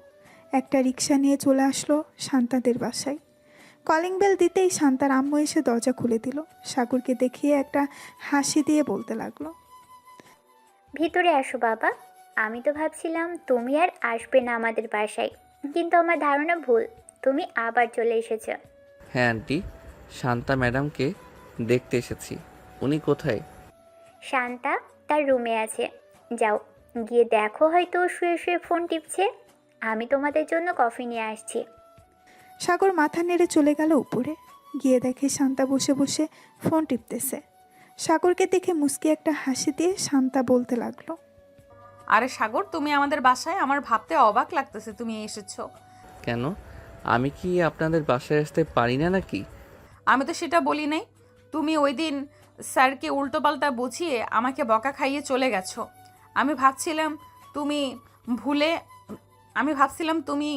একটা রিক্সা নিয়ে চলে আসলো শান্তাদের বাসায়। কলিং বেল দিতেই শান্তার আম্মু এসে দরজা খুলে দিল। সাগরকে দেখিয়ে একটা হাসি দিয়ে বলতে লাগলো, ভিতরে আসো বাবা। আমি তো ভাবছিলাম তুমি আর আসবে না আমাদের বাসায়, কিন্তু আমার ধারণা ভুল, তুমি আবার চলে এসেছো। হ্যাঁ আন্টি, শান্তা ম্যাডামকে দেখতে এসেছি। উনি কোথায়? শান্তা তার রুমে আছে, যাও গিয়ে দেখো, হয়তো শুয়ে শুয়ে ফোন টিপছে। আমি তোমাদের জন্য কফি নিয়ে আসছি। সাগর মাথা নেড়ে চলে গেল উপরে। গিয়ে দেখে শান্তা বসে বসে ফোন টিপতেছে। সাগরকে দেখে মুস্কি একটা হাসি দিয়ে শান্তা বলতে লাগলো, আরে সাগর, তুমি আমাদের বাসায়, আমার ভাবতে অবাক লাগতেছে তুমি এসেছো। কেন, আমি কি আপনাদের বাসায় আসতে পারি না নাকি? আমি তো সেটা বলি নাই। তুমি ওই দিন স্যারকে উল্টোপাল্টা বুঝিয়ে আমাকে বকা খাইয়ে চলে গেছো। আমি ভাবছিলাম তুমি ভুলে আমি ভাবছিলাম তুমি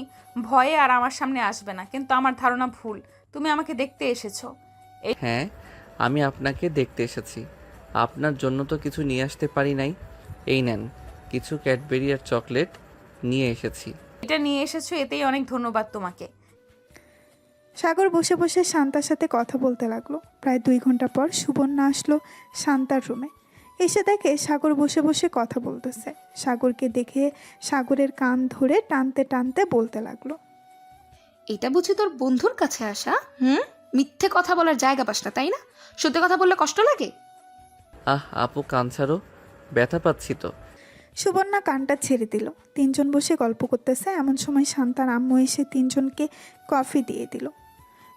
ভয়ে আর আমার সামনে আসবে না, কিন্তু আমার ধারণা ভুল, তুমি আমাকে দেখতে এসেছো। হ্যাঁ, আমি আপনাকে দেখতে এসেছি। আপনার জন্য তো কিছু নিয়ে আসতে পারি নাই। এই নেন, কিছু ক্যাডবেরি আর চকলেট নিয়ে এসেছি। এটা নিয়ে এসেছো, এতেই অনেক ধন্যবাদ তোমাকে। সাগর বসে বসে শান্তার সাথে কথা বলতে লাগলো। প্রায় 2 ঘন্টা পর সুবর্ণা আসলো শান্তার রুমে। এসে দেখে সাগর বসে বসে কথা বলতেছে। সাগরকে দেখে সাগরের কান ধরে টানতে টানতে বলতে লাগলো, এটা বুঝি তোর বন্ধুর কাছে আসা? মিথ্যে কথা বলার জায়গা পাস না, তাই না? সত্যি কথা বললে কষ্ট লাগে? আপু কান ছাড়ো, ব্যথা পাচ্ছি তো। সুবর্ণা কানটা ছেড়ে দিল। 3 জন বসে গল্প করতেছে। এমন সময় শান্তার আম্মু এসে 3 জনকে কফি দিয়ে দিল।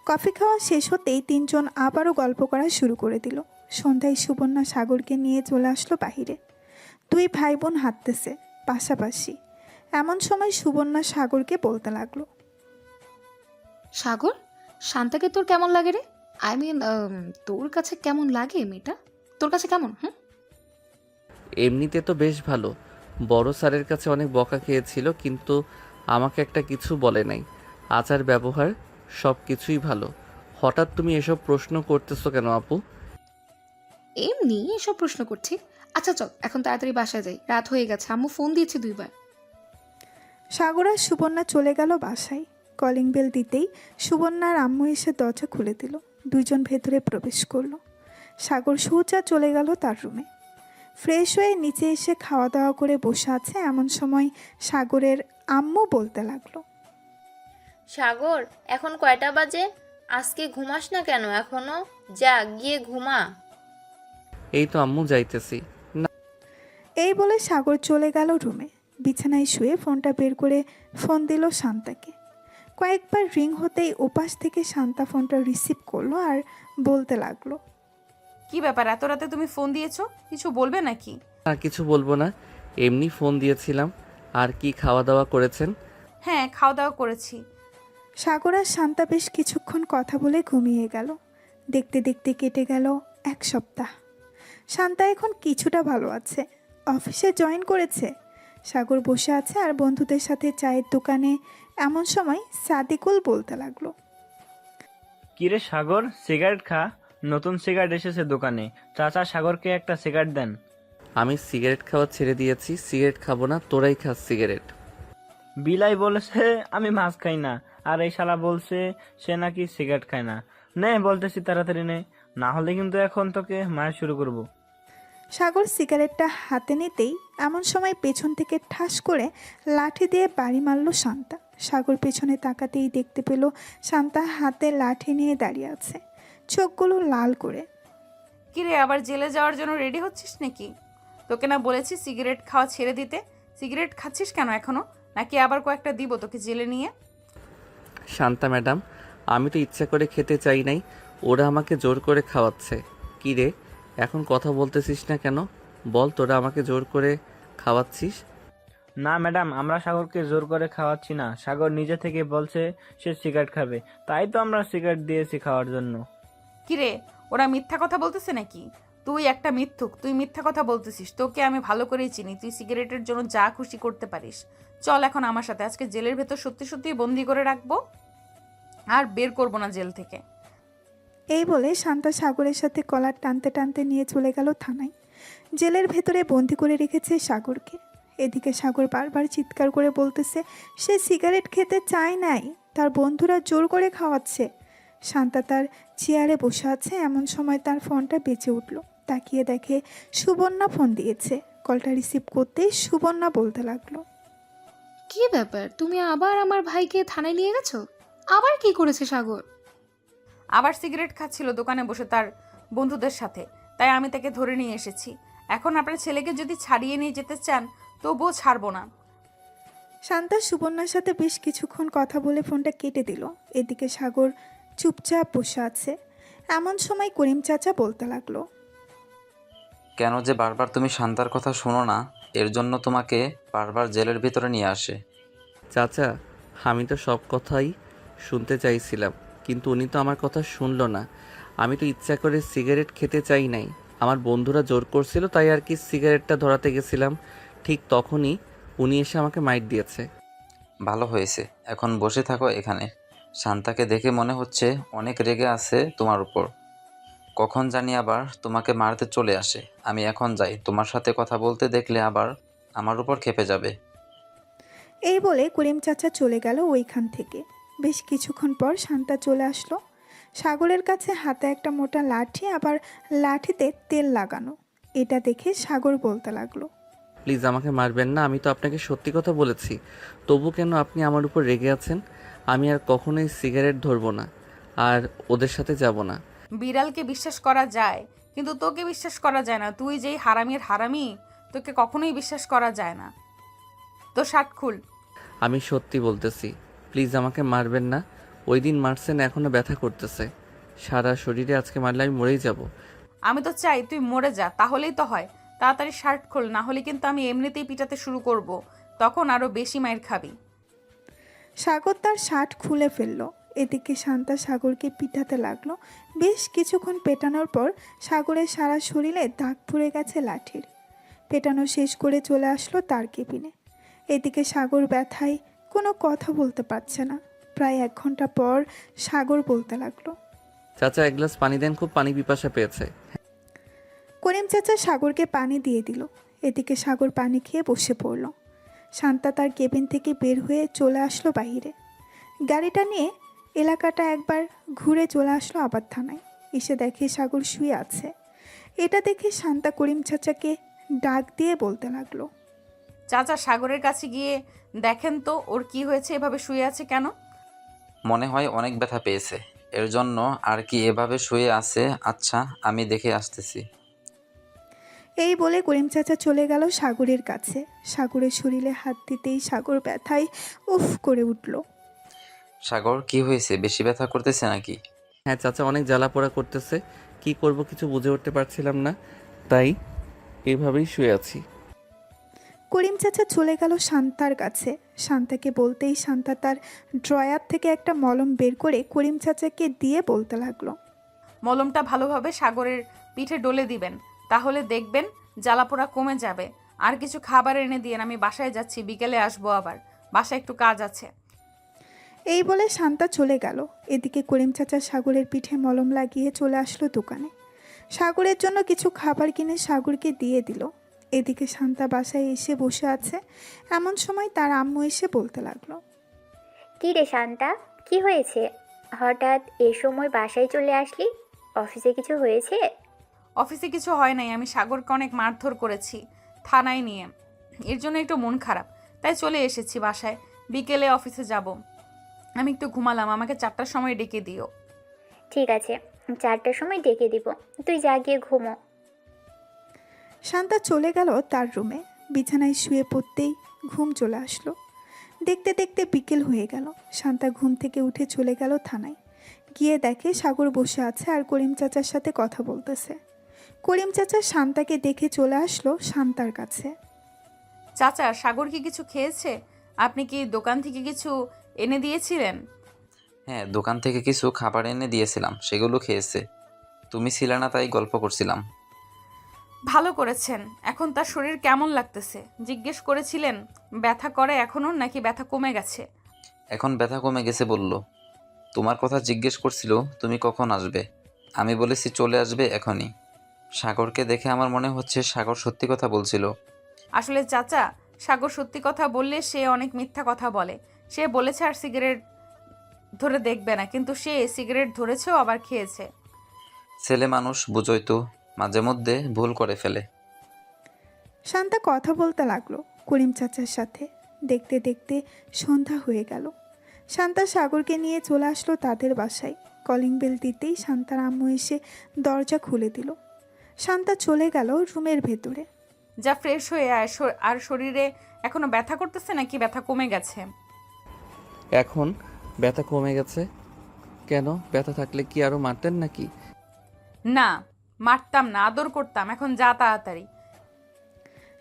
কফি খাওয়া শেষ হতেই 3 জন আবারও গল্প করা শুরু করে দিল। সন্ধ্যায় সুবর্ণা সাগরকে নিয়ে চলে আসলো বাহিরে। 2 ভাই বোন হাঁটতেছে পাশাপাশি। এমন সময় সুবর্ণা সাগরকে বলতে লাগলো, সাগর, শান্তাকে তোর কেমন লাগে রে? আই মিন, তোর কাছে কেমন লাগে মেয়েটা? তোর কাছে কেমন? এমনিতে তো বেশ ভালো। বড় স্যারের কাছে অনেক বকা খেয়েছিল, কিন্তু আমাকে একটা কিছু বলে নাই। আচার ব্যবহার সব কিছুই ভালো। হঠাৎ তুমি এসব প্রশ্ন করতেছো কেন আপু? এমনি এসব প্রশ্ন করছি। আচ্ছা চল, এখন তাড়াতাড়ি বাসায় যাই, রাত হয়ে গেছে, আম্মু ফোন দিয়েছে 2 বার। সাগর আর সুবর্ণা চলে গেল বাসায়। কলিং বেল দিতেই সুবর্ণার আম্মু এসে দরজা খুলে দিল। 2 জন ভেতরে প্রবেশ করলো। সাগর সোজা চলে গেল তার রুমে। ফ্রেশ হয়ে নিচে এসে খাওয়া দাওয়া করে বসে আছে। এমন সময় সাগরের আম্মু বলতে লাগলো, সাগর, এখন কয়টা বাজে? আজকে ঘুমাস না কেন এখনো? যা গিয়ে ঘুমা। এই তো আম্মু যাইতেছি। এই বলে সাগর চলে গেল রুমে। বিছানায় শুয়ে ফোনটা বের করে ফোন দিল শান্তাকে। কয়েকবার রিং হতেই ওপাশ থেকে শান্তা ফোনটা রিসিভ করলো আর বলতে লাগলো, কি ব্যাপার, এত রাতে তুমি ফোন দিয়েছো? কিছু বলবে নাকি? আর কিছু বলবো না, এমনি ফোন দিয়েছিলাম। আর কি খাওয়া দাওয়া করেছেন? হ্যাঁ, খাওয়া দাওয়া করেছি। সাগর আর শান্তা বেশ কিছুক্ষণ কথা বলে ঘুমিয়ে গেল। দেখতে দেখতে কেটে গেল 1 সপ্তাহ। শান্তা এখন কিছুটা ভালো আছে, অফিসে জয়েন করেছে। সাগর বসে আছে আর বন্ধুদের সাথে চায়ের দোকানে। এমন সময় সাদিকুল বলতে লাগলো, কিরে সাগর, সিগারেট খা। নতুন সিগারেট এসেছে দোকানে, চাচা সাগরকে একটা সিগারেট দেন। আমি সিগারেট খাওয়া ছেড়ে দিয়েছি। সিগারেট খাবো না, তোরাই খাস সিগারেট। বিলাই বলেছে আমি মাছ খাই না, আর এই শালা বলছে সে নাকি সিগারেট খায় না। নে বলতেছি তাড়াতাড়ি নে, না হলে কিন্তু এখন তোকে মার শুরু করব। সাগর সিগারেটটা হাতে নিতেই এমন সময় পেছন থেকে ঠাস করে লাঠি দিয়ে বাড়ি মারল শান্তা। সাগর পেছনে তাকাতেই দেখতে পেল শান্তা হাতে লাঠি নিয়ে দাঁড়িয়ে আছে, চোখগুলো লাল করে। কিরে, আবার জেলে যাওয়ার জন্য রেডি হচ্ছিস নাকি? তোকে না বলেছি সিগারেট খাওয়া ছেড়ে দিতে? সিগারেট খাচ্ছিস কেন এখনো? নাকি আবার কয়েকটা দিব তোকে জেলে নিয়ে? শান্তা ম্যাডাম, আমি তো ইচ্ছা করে খেতে চাই নাই, ওরা আমাকে জোর করে খাওয়াচ্ছে। কি রে, এখন কথা বলতেছিস না কেন? বল, তোরা আমাকে জোর করে খাওয়াচ্ছিস? না ম্যাডাম, আমরা সাগরকে জোর করে খাওয়াচ্ছি না। সাগর নিজে থেকে বলছে সে সিগারেট খাবে, তাই তো আমরা সিগারেট দিয়েছি খাওয়ার জন্য। কিরে, ওরা মিথ্যা কথা বলতেছে নাকি? তুই একটা মিথ্যুক, তুই মিথ্যা কথা বলতেছিস। তোকে আমি ভালো করেই চিনি, তুই সিগারেটের জন্য যা খুশি করতে পারিস। চল এখন আমার সাথে, আজকে জেলের ভেতর সত্যি সত্যি বন্দি করে রাখবো, আর বের করবো না জেল থেকে। এই বলে শান্তা সাগরের সাথে কলার টানতে টানতে নিয়ে চলে গেল থানায়। জেলের ভেতরে বন্দি করে রেখেছে সাগরকে। এদিকে সাগর বারবার চিৎকার করে বলতেছে সে সিগারেট খেতে চায় নাই, তার বন্ধুরা জোর করে খাওয়াচ্ছে। শান্তা তার চেয়ারে বসে আছে, এমন সময় তার ফোনটা বেজে উঠল। তাকিয়ে দেখে সুবর্ণা ফোন দিয়েছে। কলটা রিসিভ করতেই সুবর্ণা বলতে লাগলো, কি ব্যাপার, তুমি আবার আমার ভাইকে থানায় নিয়ে গেছো? আবার কি করেছে সাগর? আবার সিগারেট খাচ্ছিল দোকানে বসে তার বন্ধুদের সাথে, তাই আমি তাকে ধরে নিয়ে এসেছি। এখন আপনার ছেলেকে যদি ছাড়িয়ে নিয়ে যেতে চান তবুও ছাড়বো না। শান্তা সুবর্ণার সাথে বেশ কিছুক্ষণ কথা বলে ফোনটা কেটে দিল। এদিকে সাগর চুপচাপ বসে আছে। এমন সময় করিম চাচা বলতে লাগলো, কেন যে বারবার তুমি শান্তার কথা শোনো না, এর জন্য তোমাকে বারবার জেলের ভিতরে নিয়ে আসে। চাচা, আমি তো সব কথাই শুনতে চাইছিলাম, কিন্তু উনি তো আমার কথা শুনলো না। আমি তো ইচ্ছা করে সিগারেট খেতে চাই নাই, আমার বন্ধুরা জোর করছিল, তাই আর কি সিগারেটটা ধরাতে গেছিলাম। ঠিক তখনই উনি এসে আমাকে মাইট দিয়েছে। ভালো হয়েছে, এখন বসে থাকো এখানে। শান্তাকে দেখে মনে হচ্ছে অনেক রেগে আছে তোমার উপর। কখন জানি আবার তোমাকে মারতে চলে আসে। আমি এখন যাই, তোমার সাথে কথা বলতে দেখলে আবার আমার উপর ক্ষেপে যাবে। এই বলে করিম চাচা চলে গেল ওইখান থেকে। বেশ কিছুক্ষণ পর শান্তা চলে আসলো। সাগরের কাছে হাতে একটা মোটা লাঠি, আবার লাঠিতে তেল লাগানো। এটা দেখে সাগর বলতে লাগলো, প্লিজ আমাকে মারবেন না, আমি তো আপনাকে সত্যি কথা বলেছি। তবু কেন আপনি আমার উপর রেগে আছেন? আমি আর কখনোই সিগারেট ধরবো না, আর ওদের সাথে যাব না। বিড়ালকে বিশ্বাস করা যায়, কিন্তু তোকে বিশ্বাস করা যায় না। তুই যেই হারামির হারামি, তোকে কখনোই বিশ্বাস করা যায় না। তো শার্ট খুল। আমি সত্যি বলতেছি, প্লিজ আমাকে মারবেন না। ওই দিন মারছেন, এখনও ব্যথা করতেছে সারা শরীরে। আজকে মারলে আমি মরেই যাব। আমি তো চাই তুই মরে যা, তাহলেই তো হয়। তাড়াতাড়ি শার্ট খোল, না হলে কিন্তু আমি এমনিতেই পিটাতে শুরু করব, তখন আরো বেশি মাইর খাবি। সাগর তার শার্ট খুলে ফেলল। এদিকে শান্তা সাগরকে পিটাতে লাগলো। বেশ কিছুক্ষণ পেটানোর পর সাগরের সারা শরীরে দাগ পড়ে গেছে লাঠির। পেটানো শেষ করে চলে আসলো তার কেবিনে। এদিকে সাগর ব্যথায় কোনো কথা বলতে পারছে না। প্রায় 1 ঘন্টা পর সাগর বলতে লাগলো, চাচা, এক গ্লাস পানি দেন, খুব পানি পিপাসা পেয়েছে। করিম চাচা সাগরকে পানি দিয়ে দিল। এদিকে সাগর পানি খেয়ে বসে পড়ল। শান্তা তার কেবিন থেকে বের হয়ে চলে আসলো বাইরে। গাড়িটা নিয়ে এলাকাটা একবার ঘুরে চলে আসলো আবার থানায়। এসে দেখে সাগর শুয়ে আছে। এটা দেখে শান্তা করিম চাচাকে ডাক দিয়ে বলতে লাগলো, চাচা, সাগরের কাছে গিয়ে দেখেন তো ওর কি হয়েছে, এভাবে শুয়ে আছে কেন? মনে হয় অনেক ব্যথা পেয়েছে, এর জন্য আর কি এভাবে শুয়ে আছে। আচ্ছা, আমি দেখে আসতেছি। এই বলে করিম চাচা চলে গেল সাগরের কাছে। সাগরের শরীরে হাত দিতেই সাগর ব্যথায় উফ করে উঠল। সাগর, কি হয়েছে? বেশি ব্যথা করতেছে নাকি? হ্যাঁ চাচা, অনেক জ্বালা পোড়া করতেছে। কি করব কিছু বুঝে উঠতে পারছিলাম না, তাই এইভাবেই শুয়ে আছি। করিম চাচা চলে গেল শান্তার কাছে। শান্তাকে বলতেই শান্তা তার ড্রয়ার থেকে একটা মলম বের করে করিম চাচাকে দিয়ে বলতে লাগলো, মলমটা ভালোভাবে সাগরের পিঠে ডলে দিবেন, তাহলে দেখবেন জ্বালাপোড়া কমে যাবে। আর কিছু খাবার এনে দিয়েন, আমি বাসায় যাচ্ছি, বিকেলে আসবো আবার, বাসায় একটু কাজ আছে। এই বলে শান্তা চলে গেল। এদিকে করিম চাচা সাগরের পিঠে মলম লাগিয়ে চলে আসলো দোকানে। সাগরের জন্য কিছু খাবার কিনে সাগরকে দিয়ে দিল। এদিকে শান্তা বাসায় এসে বসে আছে। এমন সময় তার আম্মু এসে বলতে লাগলো, কী রে শান্তা, কি হয়েছে? হঠাৎ এ সময় বাসায় চলে আসলি? অফিসে কিছু হয়েছে? অফিসে কিছু হয় নাই, আমি সাগরকে অনেক মারধর করেছি থানায় নিয়ে, এর জন্য একটু মন খারাপ, তাই চলে এসেছি বাসায়। বিকেলে অফিসে যাব। আমি একটু ঘুমালাম, আমাকে 4টার সময় ডেকে দিও। ঠিক আছে, 4টার সময় ডেকে দিব, তুই যা গিয়ে ঘুমো। শান্তা চলে গেল তার রুমে। বিছানায় শুয়ে পড়তেই ঘুম চলে আসলো। দেখতে দেখতে বিকেল হয়ে গেল। শান্তা ঘুম থেকে উঠে চলে গেল থানায়। গিয়ে দেখে সাগর বসে আছে আর করিম চাচার সাথে কথা বলতেছে। করিম চাচা শান্তাকে দেখে চলে আসলো শান্তার কাছে। চাচা, সাগর কি কিছু খেয়েছে? আপনি কি দোকান থেকে কিছু এনে দিয়েছিলেন? হ্যাঁ, দোকান থেকে কিছু খাবার এনে দিয়েছিলাম, সেগুলো খেয়েছে। তুমি ছিলে না, তাই গল্প করছিলাম। ভালো করেছেন। এখন তার শরীর কেমন লাগতেছে জিজ্ঞেস করেছিলেন? ব্যথা করে এখনো নাকি ব্যথা কমে গেছে? এখন ব্যথা কমে গেছে বলল। তোমার কথা জিজ্ঞেস করছিল তুমি কখন আসবে। আমি বলেছি চলে আসবে এখনই। সাগরকে দেখে আমার মনে হচ্ছে সাগর সত্যি কথা বলছিল। আসলে চাচা, সাগর সত্যি কথা বললে সে অনেক মিথ্যা কথা বলে। সে বলেছে আর সিগারেট ধরে দেখবে না, কিন্তু সে সিগারেট ধরেছেও আবার খেয়েছে। ছেলে মানুষ বুঝোই তো, মাঝে মধ্যে ভুল করে ফেলে। শান্তা কথা বলতে লাগলো করিম চাচার সাথে। দেখতে দেখতে সন্ধ্যা হয়ে গেল। শান্তা সাগরকে নিয়ে চলে আসলো তাদের বাসায়। কলিং বেল দিতেই শান্তার আম্মু এসে দরজা খুলে দিল। শান্তা চলে গেল রুমের ভেতরে। যা ফ্রেশ হয়ে আয়। আর শরীরে এখনো ব্যথা করতেছে নাকি ব্যথা কমে গেছে? এখন ব্যথা কমে গেছে। কেন, ব্যথা থাকলে কি আরো মারতেন নাকি? না, মারতাম না, আদর করতাম। এখন যা তাড়াতাড়ি।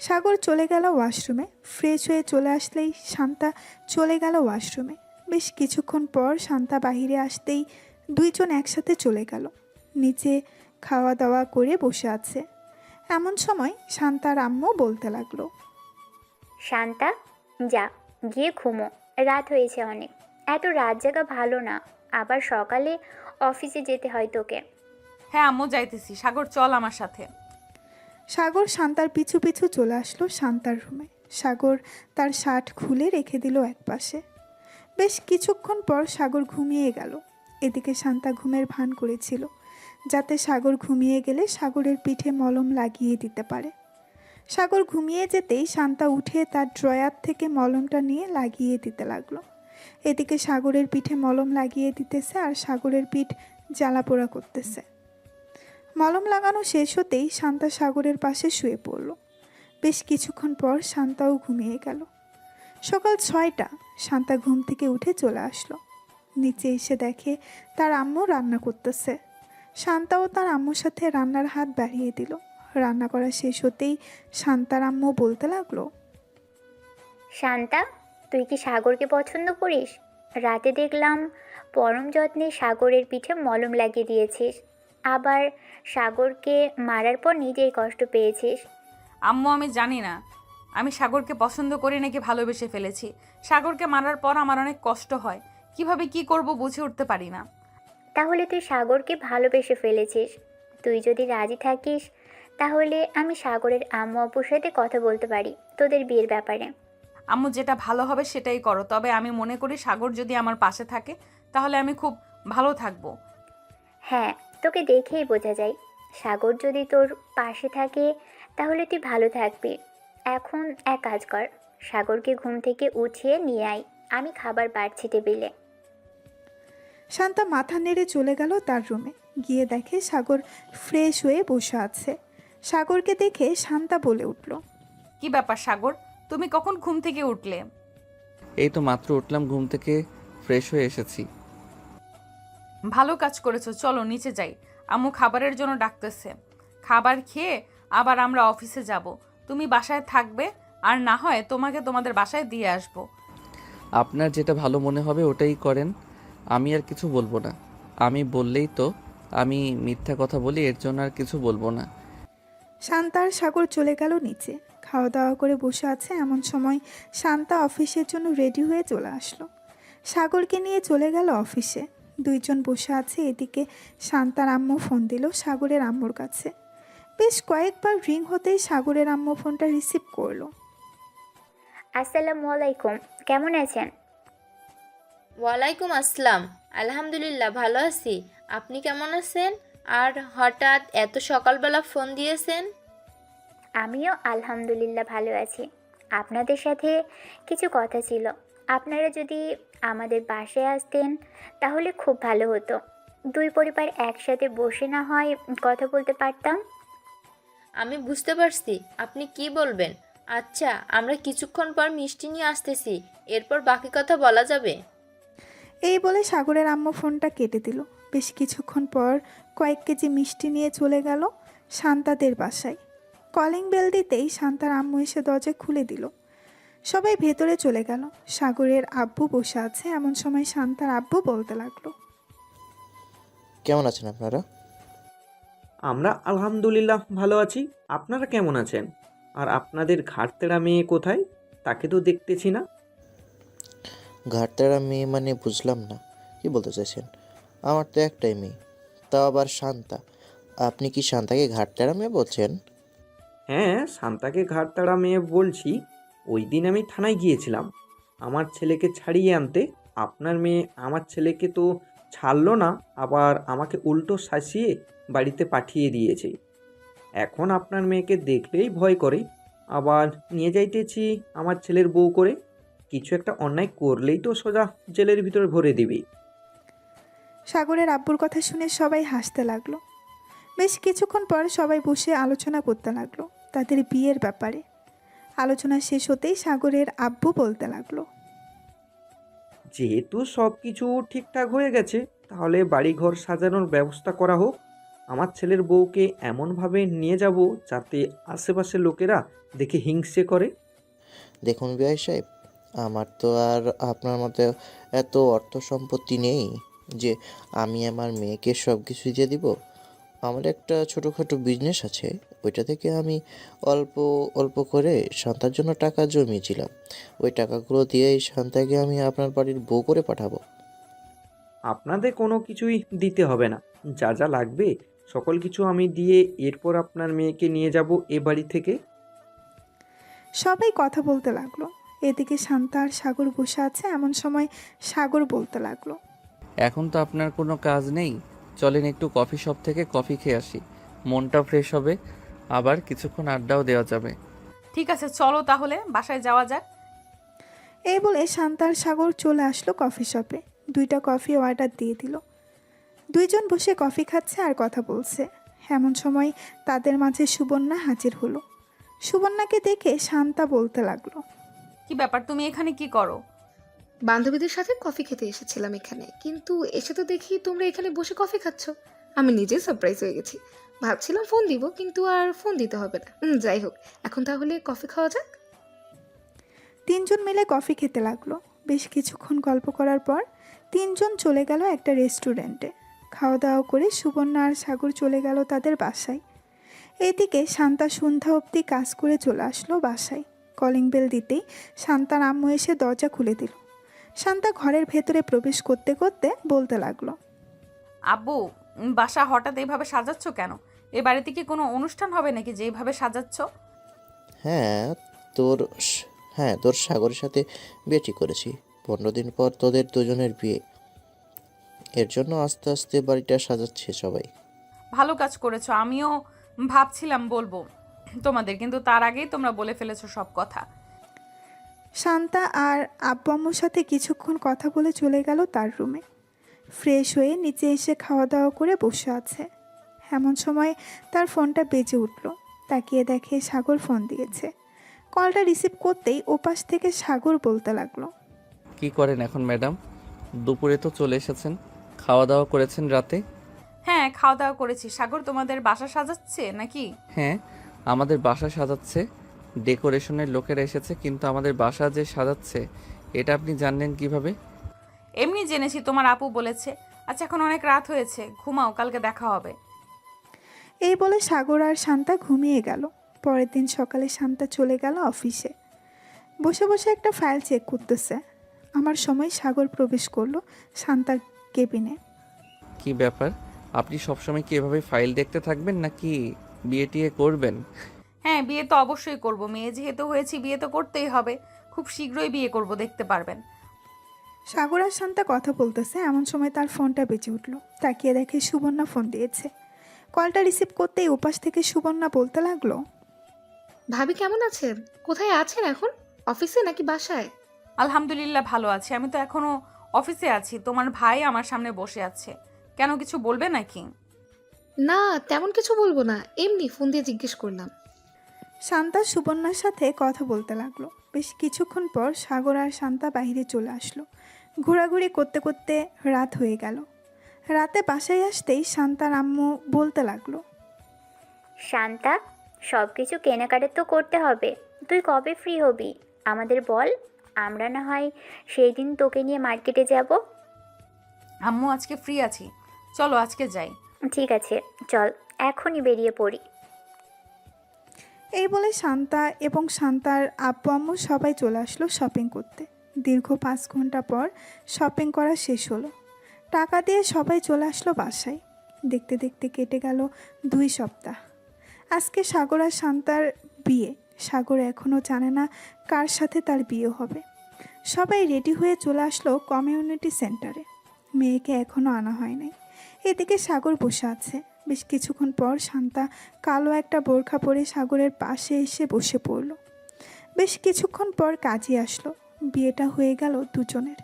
সাগর চলে গেল ওয়াশরুমে। ফ্রেশ হয়ে চলে আসলেই শান্তা চলে গেল ওয়াশরুমে। বেশ কিছুক্ষণ পর শান্তা বাহিরে আসতেই দুইজন একসাথে চলে গেল। নিচে খাওয়া দাওয়া করে বসে আছে। এমন সময় শান্তার আম্মু বলতে লাগলো, শান্তা, যা গিয়ে ঘুমো, রাত হয়েছে অনেক। এত রাত জাগা ভালো না, আবার সকালে অফিসে যেতে হয় তোকে। হ্যাঁ আম্মু, যাইতেছি। সাগর চল আমার সাথে। সাগর শান্তার পিছু পিছু চলে আসলো শান্তার রুমে। সাগর তার শার্ট খুলে রেখে দিল একপাশে। বেশ কিছুক্ষণ পর সাগর ঘুমিয়ে গেল। এদিকে শান্তা ঘুমের ভান করেছিল, যাতে সাগর ঘুমিয়ে গেলে সাগরের পিঠে মলম লাগিয়ে দিতে পারে। সাগর ঘুমিয়ে যেতেই শান্তা উঠে তার ড্রয়ার থেকে মলমটা নিয়ে লাগিয়ে দিতে লাগলো। এদিকে সাগরের পিঠে মলম লাগিয়ে দিতেছে আর সাগরের পিঠ জ্বালাপোড়া করতেছে। মলম লাগানো শেষ হতেই শান্তা সাগরের পাশে শুয়ে পড়ল। বেশ কিছুক্ষণ পর শান্তাও ঘুমিয়ে গেল। সকাল 6টা। শান্তা ঘুম থেকে উঠে চলে আসলো। নিচে এসে দেখে তার আম্মু রান্না করতেছে। শান্তাও তার আম্মুর সাথে রান্নার হাত বাড়িয়ে দিল। রান্না করা শেষ হতেই শান্তার আম্মু বলতে লাগলো, শান্তা, তুই কি সাগরকে পছন্দ করিস? রাতে দেখলাম পরম যত্নে সাগরের পিঠে মলম লাগিয়ে দিয়েছিস, আবার সাগরকে মারার পর নিজেই কষ্ট পেয়েছিস। আম্মু, আমি জানি না আমি সাগরকে পছন্দ করি নাকি ভালোবেসে ফেলেছি। সাগরকে মারার পর আমার অনেক কষ্ট হয়। কিভাবে কি করব বুঝে উঠতে পারি না। তাহলে তুই সাগরকে ভালোবেসে ফেলেছিস। তুই যদি রাজি থাকিস তাহলে আমি সাগরের আম্মু আব্বুর সাথে কথা বলতে পারি তোদের বিয়ের ব্যাপারে। আম্মু, যেটা ভালো হবে সেটাই করো। তবে আমি মনে করি সাগর যদি আমার পাশে থাকে তাহলে আমি খুব ভালো থাকবো। হ্যাঁ, তোকে দেখেই বোঝা যায়। সাগর যদি তোর পাশে থাকে তাহলে তুই ভালো থাকবি। এখন এক কাজ কর, সাগরকে ঘুম থেকে উঠিয়ে নিয়ে আয়, আমি খাবার বাড়ছি টেবিলে। শান্তা মাথা নেড়ে চলে গেল তার রুমে। গিয়ে দেখে সাগর ফ্রেশ হয়ে বসে আছে। সাগরকে দেখে শান্তা বলে উঠল, কি ব্যাপার সাগর, তুমি কখন ঘুম থেকে উঠলে? এই তো মাত্র উঠলাম ঘুম থেকে, ফ্রেশ হয়ে এসেছি। ভালো কাজ করেছো, চলো নিচে যাই। আম্মু খাবারের জন্য ডাকতেছে। খাবার খেয়ে আবার আমরা অফিসে যাব। তুমি বাসায় থাকবে, আর না হয় তোমাকে তোমাদের বাসায় দিয়ে আসবো। আপনার যেটা ভালো মনে হবে ওটাই করেন, আমি আর কিছু বলবো না। আমি বললেই তো আমি মিথ্যা কথা বলি, এর জন্য আর কিছু বলবো না। শান্তা আর সাগর চলে গেল নিচে। খাওয়া দাওয়া করে বসে আছে এমন সময় শান্তা অফিসের জন্য রেডি হয়ে চলে আসলো। সাগরকে নিয়ে চলে গেল অফিসে। দুইজন বসে আছে। এদিকে শান্তার আম্মু ফোন দিল সাগরের আম্মুর কাছে। বেশ কয়েকবার রিং হতেই সাগরের আম্মু ফোনটা রিসিভ করলো। আসসালামু আলাইকুম, কেমন আছেন? ওয়ালাইকুম আসসালাম। আলহামদুলিল্লাহ ভালো আছি। আপনি কেমন আছেন? আর হঠাৎ এত সকালবেলা ফোন দিয়েছেন? আমিও আলহামদুলিল্লাহ ভালো আছি। আপনাদের সাথে কিছু কথা ছিল। আপনারা যদি আমাদের বাসায় আসতেন তাহলে খুব ভালো হতো। দুই পরিবার একসাথে বসে না হয় কথা বলতে পারতাম। আমি বুঝতে পারছি আপনি কি বলবেন। আচ্ছা, আমরা কিছুক্ষণ পর মিষ্টি নিয়ে আসতেছি, এরপর বাকি কথা বলা যাবে। এই বলে সাগরের আম্মু ফোনটা কেটে দিল। বেশ কিছুক্ষণ পর কয়েক কেজি মিষ্টি নিয়ে চলে গেল শান্তাদের বাসায়। কলিং বেল দিতেই শান্তার আম্মু এসে দরজা খুলে দিল। সবাই ভেতরে চলে গেল। সাগরের আব্বু বসে আছে এমন সময় শান্তার আব্বু বলতে লাগলো, কেমন আছেন আপনারা? আমরা আলহামদুলিল্লাহ ভালো আছি। আপনারা কেমন আছেন? আর আপনাদের ঘাটতেরা মেয়ে কোথায়? তাকে তো দেখতেছি না। ঘাটতেরা মেয়ে মানে বুঝলাম না, কি বলতে চাইছেন? আমার তো একটাই মেয়ে, তাও আবার শান্তা। আপনি কি শান্তাকে ঘাটতেরা মেয়ে বলছেন? হ্যাঁ, শান্তাকে ঘাটতাড়া মেয়ে বলছি। ওই দিন আমি থানায় গিয়েছিলাম আমার ছেলেকে ছাড়িয়ে আনতে। আপনার মেয়ে আমার ছেলেকে তো ছাড়লো না, আবার আমাকে উল্টো শাসিয়ে বাড়িতে পাঠিয়ে দিয়েছে। এখন আপনার মেয়েকে দেখলেই ভয় করে, আবার নিয়ে যাইতেছি আমার ছেলের বউ করে। কিছু একটা অন্যায় করলেই তো সোজা জেলের ভিতরে ভরে দিবি। সাগরের আব্বুর কথা শুনে সবাই হাসতে লাগলো। বেশ কিছুক্ষণ পর সবাই বসে আলোচনা করতে লাগলো তাদের বিয়ের ব্যাপারে। আলোচনা শেষ হতেই সাগরের আব্বু বলতে লাগলো, যেহেতু সব কিছু ঠিকঠাক হয়ে গেছে, তাহলে বাড়িঘর সাজানোর ব্যবস্থা করা হোক। আমার ছেলের বউকে এমনভাবে নিয়ে যাব যাতে আশেপাশের লোকেরা দেখে হিংসে করে। দেখুন বিআই সাহেব, আমার তো আর আপনার মতো এত অর্থ সম্পত্তি নেই যে আমি আমার মেয়েকে সব কিছু দিয়ে দিব। আমার একটা ছোটোখাটো বিজনেস আছে, ওইটা থেকে আমি অল্প অল্প করে শান্তার জন্য টাকা জমিয়েছিলাম। ওই টাকাগুলো দিয়েই শান্তাকে আমি আপনার বাড়ির বউ করে পাঠাবো। আপনাদের কোনো কিছুই দিতে হবে না, যা যা লাগবে সকল কিছু আমি দিয়ে এরপর আপনার মেয়েকে নিয়ে যাব এ বাড়ি থেকে। সবাই কথা বলতে লাগলো। এদিকে শান্তা আর সাগর বসে আছে। এমন সময় সাগর বলতে লাগলো, এখন তো আপনার কোনো কাজ নেই, চলেন একটু কফি শপ থেকে কফি খেয়ে আসি, মনটা ফ্রেশ হবে, আবার কিছুক্ষণ আড্ডাও দেওয়া যাবে। ঠিক আছে, চলো তাহলে বাসায় যাওয়া যাক। এই বলে শান্তা আর সাগর চলে আসলো কফি শপে। 2টা কফি অর্ডার দিয়ে দিল। দুইজন বসে কফি খাচ্ছে আর কথা বলছে। এমন সময় তাদের মাঝে সুবর্ণা হাজির হলো। সুবর্ণাকে দেখে শান্তা বলতে লাগলো, কি ব্যাপার, তুমি এখানে কি করো? বান্ধবীদের সাথে কফি খেতে এসেছিলাম এখানে, কিন্তু এসে তো দেখি তোমরা এখানে বসে কফি খাচ্ছ। আমি নিজে সারপ্রাইজ হয়ে গেছি। ভাবছিলাম ফোন দিব, কিন্তু আর ফোন দিতে হবে না। যাই হোক, এখন তাহলে কফি খাওয়া যাক। 3জন মিলে কফি খেতে লাগলো। বেশ কিছুক্ষণ গল্প করার পর 3জন চলে গেল একটা রেস্টুরেন্টে। খাওয়া দাওয়া করে সুবর্ণা আর সাগর চলে গেল তাদের বাসায়। এদিকে শান্তা সন্ধ্যা অবধি কাজ করে চলে আসলো বাসায়। কলিং বেল দিতেই শান্তার আম্মু এসে দরজা খুলে দিল। শান্তা ঘরের ভেতরে প্রবেশ করতে করতে বলতে লাগলো, আব্বু, বাসা হঠাৎ এইভাবে সাজাচ্ছ কেন? এ বাড়িতে কি কোনো অনুষ্ঠান হবে নাকি যে এইভাবে সাজাচ্ছ? হ্যাঁ তোর হ্যাঁ, তোর সাগরের সাথে বিয়ে ঠিক করেছি। 15 দিন পর তোদের দুজনের বিয়ে, এর জন্য আস্তে আস্তে বাড়িটা সাজাচ্ছে সবাই। ভালো কাজ করেছো। আমিও ভাবছিলাম বলবো তোমাদের, কিন্তু তার আগেই তোমরা বলে ফেলেছো সব কথা। শান্তা আর আব্বু আম্মুর সাথে কিছুক্ষণ কথা বলে চলে গেল তার রুমে। ফ্রেশ হয়ে নিচে এসে খাওয়া দাওয়া করে বসে আছে। এমন সময় তার ফোনটা বেজে উঠল। তাকিয়ে দেখে সাগর ফোন দিয়েছে। কলটা রিসিভ করতেই ওপাশ থেকে সাগর বলতে লাগলো, কি করেন এখন ম্যাডাম? দুপুরে তো চলে এসেছেন, খাওয়া দাওয়া করেছেন রাতে? হ্যাঁ, খাওয়া দাওয়া করেছি। সাগর, তোমাদের বাসা সাজাচ্ছে নাকি? হ্যাঁ, আমাদের বাসা সাজাচ্ছে, ডেকোরেশনের লোকেরা এসেছে, কিন্তু আমাদের বাসা যে সাজাচ্ছে এটা আপনি জানলেন কিভাবে? এমনি জেনেছি, তোমার আপু বলেছে। আচ্ছা, এখন অনেক রাত হয়েছে, ঘুমাও, কালকে দেখা হবে। এই বলে সাগর আর শান্তা ঘুমিয়ে গেল। পরের দিন সকালে শান্তা চলে গেল অফিসে। বসে বসে একটা ফাইল চেক করতেছে। আমার সময় সাগর প্রবেশ করলো শান্তার কেবিনে। কি ব্যাপার, আপনি সবসময় কি এভাবে ফাইল দেখতে থাকবেন নাকি বিয়ে টিয়ে করবেন? হ্যাঁ, বিয়ে তো অবশ্যই করব। মেয়ে যেহেতু হয়েছি, বিয়ে তো করতেই হবে। খুব শীঘ্রই বিয়ে করব, দেখতে পারবেন। সাগর আর শান্তা কথা বলতেছে। এমন সময় তার ফোনটা বেজে উঠল। তাকিয়ে দেখে সুবর্ণা ফোন দিয়েছে। কলটা রিসিভ করতেই ওপাশ থেকে সুবর্ণা বলতে লাগলো, ভাবি কেমন আছেন? কোথায় আছেন এখন? অফিসে নাকি বাসায়? আলহামদুলিল্লাহ ভালো আছি। আমি তো এখনো অফিসে আছি। তোমার ভাই আমার সামনে বসে আছে। কেন, কিছু বলবে নাকি? না, তেমন কিছু বলবো না, এমনি ফোন দিয়ে জিজ্ঞেস করলাম। শান্তা সুবর্ণার সাথে কথা বলতে লাগলো। বেশ কিছুক্ষণ পর সাগর আর শান্তা বাইরে চলে আসলো। ঘোরাঘুরি করতে করতে রাত হয়ে গেল। রাতে বাসায় আসতেই শান্তার আম্মু বলতে লাগলো, শান্তা, সব কিছু কেনাকাটা তো করতে হবে। তুই কবে ফ্রি হবি আমাদের বল, আমরা না হয় সেই দিন তোকে নিয়ে মার্কেটে যাব। আম্মু, আজকে ফ্রি আছি, চলো আজকে যাই। ঠিক আছে, চল এখনই বেরিয়ে পড়ি। এই বলে শান্তা এবং শান্তার আব্বু আম্মু সবাই চলে আসলো শপিং করতে। দীর্ঘ 5 ঘন্টা পর শপিং করা শেষ হলো। টাকা দিয়ে সবাই চলে আসলো বাসায়। দেখতে দেখতে কেটে গেল 2 সপ্তাহ। আজকে সাগর আর শান্তার বিয়ে। সাগর এখনও জানে না কার সাথে তার বিয়ে হবে। সবাই রেডি হয়ে চলে আসলো কমিউনিটি সেন্টারে। মেয়েকে এখনও আনা হয় নাই। এদিকে সাগর বসে আছে। বেশ কিছুক্ষণ পর শান্তা কালো একটা বোরখা পরে সাগরের পাশে এসে বসে পড়ল। বেশ কিছুক্ষণ পর কাজী আসলো। বিয়েটা হয়ে গেল দুজনের।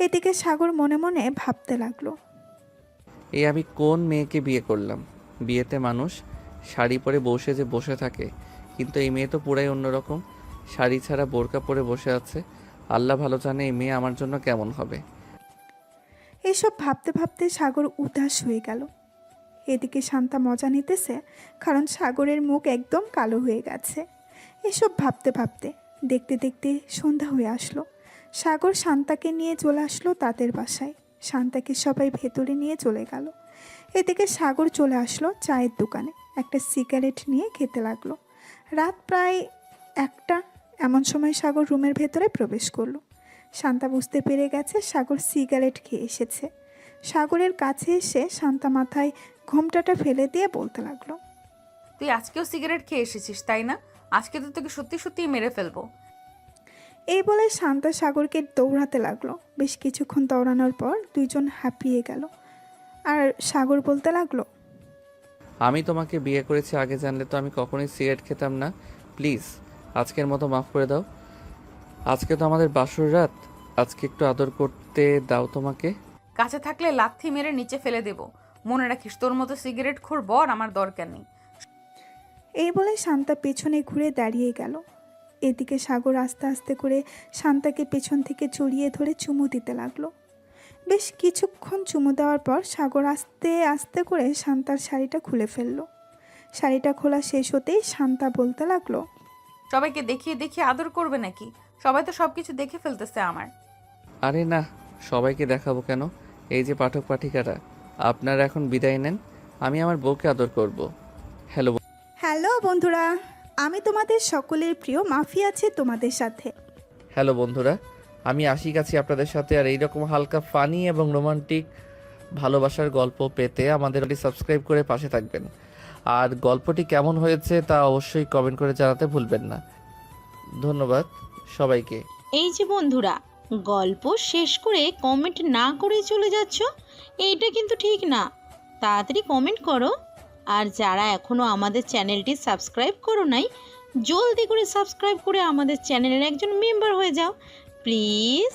এদিকে সাগর মনে মনে ভাবতে লাগলো, এই আমি কোন মেয়েকে বিয়ে করলাম? বিয়েতে মানুষ শাড়ি পরে বসে থাকে, কিন্তু এই মেয়ে তো পুরাই অন্যরকম। শাড়ি ছাড়া বোরকা পরে বসে আছে। আল্লাহ ভালো জানে এই মেয়ে আমার জন্য কেমন হবে। এইসব ভাবতে ভাবতে সাগর উদাস হয়ে গেল। এদিকে শান্তা মজা নিতেছে, কারণ সাগরের মুখ একদম কালো হয়ে গেছে। এসব ভাবতে ভাবতে দেখতে দেখতে সন্ধ্যা হয়ে আসলো। সাগর শান্তাকে নিয়ে চলে আসলো তাদের বাসায়। শান্তাকে সবাই ভেতরে নিয়ে চলে গেল। এদিকে সাগর চলে আসলো চায়ের দোকানে, একটা সিগারেট নিয়ে খেতে লাগলো। রাত প্রায় 1টা। এমন সময় সাগর রুমের ভেতরে প্রবেশ করলো। শান্তা বুঝতে পেরে গেছে সাগর সিগারেট খেয়ে এসেছে। সাগরের কাছে এসে শান্তা মাথায় ঘোমটাটা ফেলে দিয়ে বলতে লাগলো, তুই আজকেও সিগারেট খেয়ে এসেছিস তাই না? আজকে তো তোকে সত্যি সত্যিই মেরে ফেলবো। এই বলে শান্তা সাগরকে দৌড়াতে লাগলো। বেশ কিছুক্ষণ দৌড়ানোর পর দুইজন হাঁপিয়ে গেল। আর সাগর বলতে লাগলো, আমি তোমাকে বিয়ে করেছি, আগে জানলে তো আমি কখনোই সিগারেট খেতাম না। প্লিজ আজকের মতো মাফ করে দাও। আজকে তো আমাদের বাসর রাত, আজকে একটু আদর করতে দাও তোমাকে। কাছে থাকলে লাথি মেরে নিচে ফেলে দেব। মনে রাখিস, তোর মতো সিগারেট খোর বর আমার দরকার নেই। এই বলে শান্তা পেছনে ঘুরে দাঁড়িয়ে গেল। এদিকে সাগর আস্তে আস্তে করে শান্তাকে পেছন থেকে জড়িয়ে ধরে চুমু দিতে লাগলো। বেশ কিছুক্ষণ চুমু দেওয়ার পর সাগর আস্তে আস্তে করে শান্তার শাড়িটা খুলে ফেললো। শাড়িটা খোলা শেষ হতেই শান্তা বলতে লাগলো, সবাইকে দেখিয়ে দেখিয়ে আদর করবে নাকি? সবাই তো সবকিছু দেখে ফেলতেছে আমার। আরে না, সবাইকে দেখাবো কেন? এই যে পাঠক পাঠিকারা, আপনারা এখন বিদায় নেন, আমি আমার বউকে আদর করব। হ্যালো হ্যালো বন্ধুরা, আমি তোমাদের সকলের প্রিয় মাফি আছে তোমাদের সাথে। হ্যালো বন্ধুরা, আমি আশিক আছি আপনাদের সাথে। আর এইরকম হালকা ফানি এবং রোমান্টিক ভালোবাসার গল্প পেতে আমাদের সাবস্ক্রাইব করে পাশে থাকবেন। আর গল্পটি কেমন হয়েছে তা অবশ্যই কমেন্ট করে জানাতে ভুলবেন না। ধন্যবাদ সবাইকে। এই যে বন্ধুরা, গল্প শেষ করে কমেন্ট না করে চলে যাচ্ছ, এইটা কিন্তু ঠিক না। তাড়াতাড়ি কমেন্ট করো। আর যারা এখনও আমাদের চ্যানেলটি সাবস্ক্রাইব করো নাই, জলদি করে সাবস্ক্রাইব করে আমাদের চ্যানেলের একজন মেম্বার হয়ে যাও প্লিজ।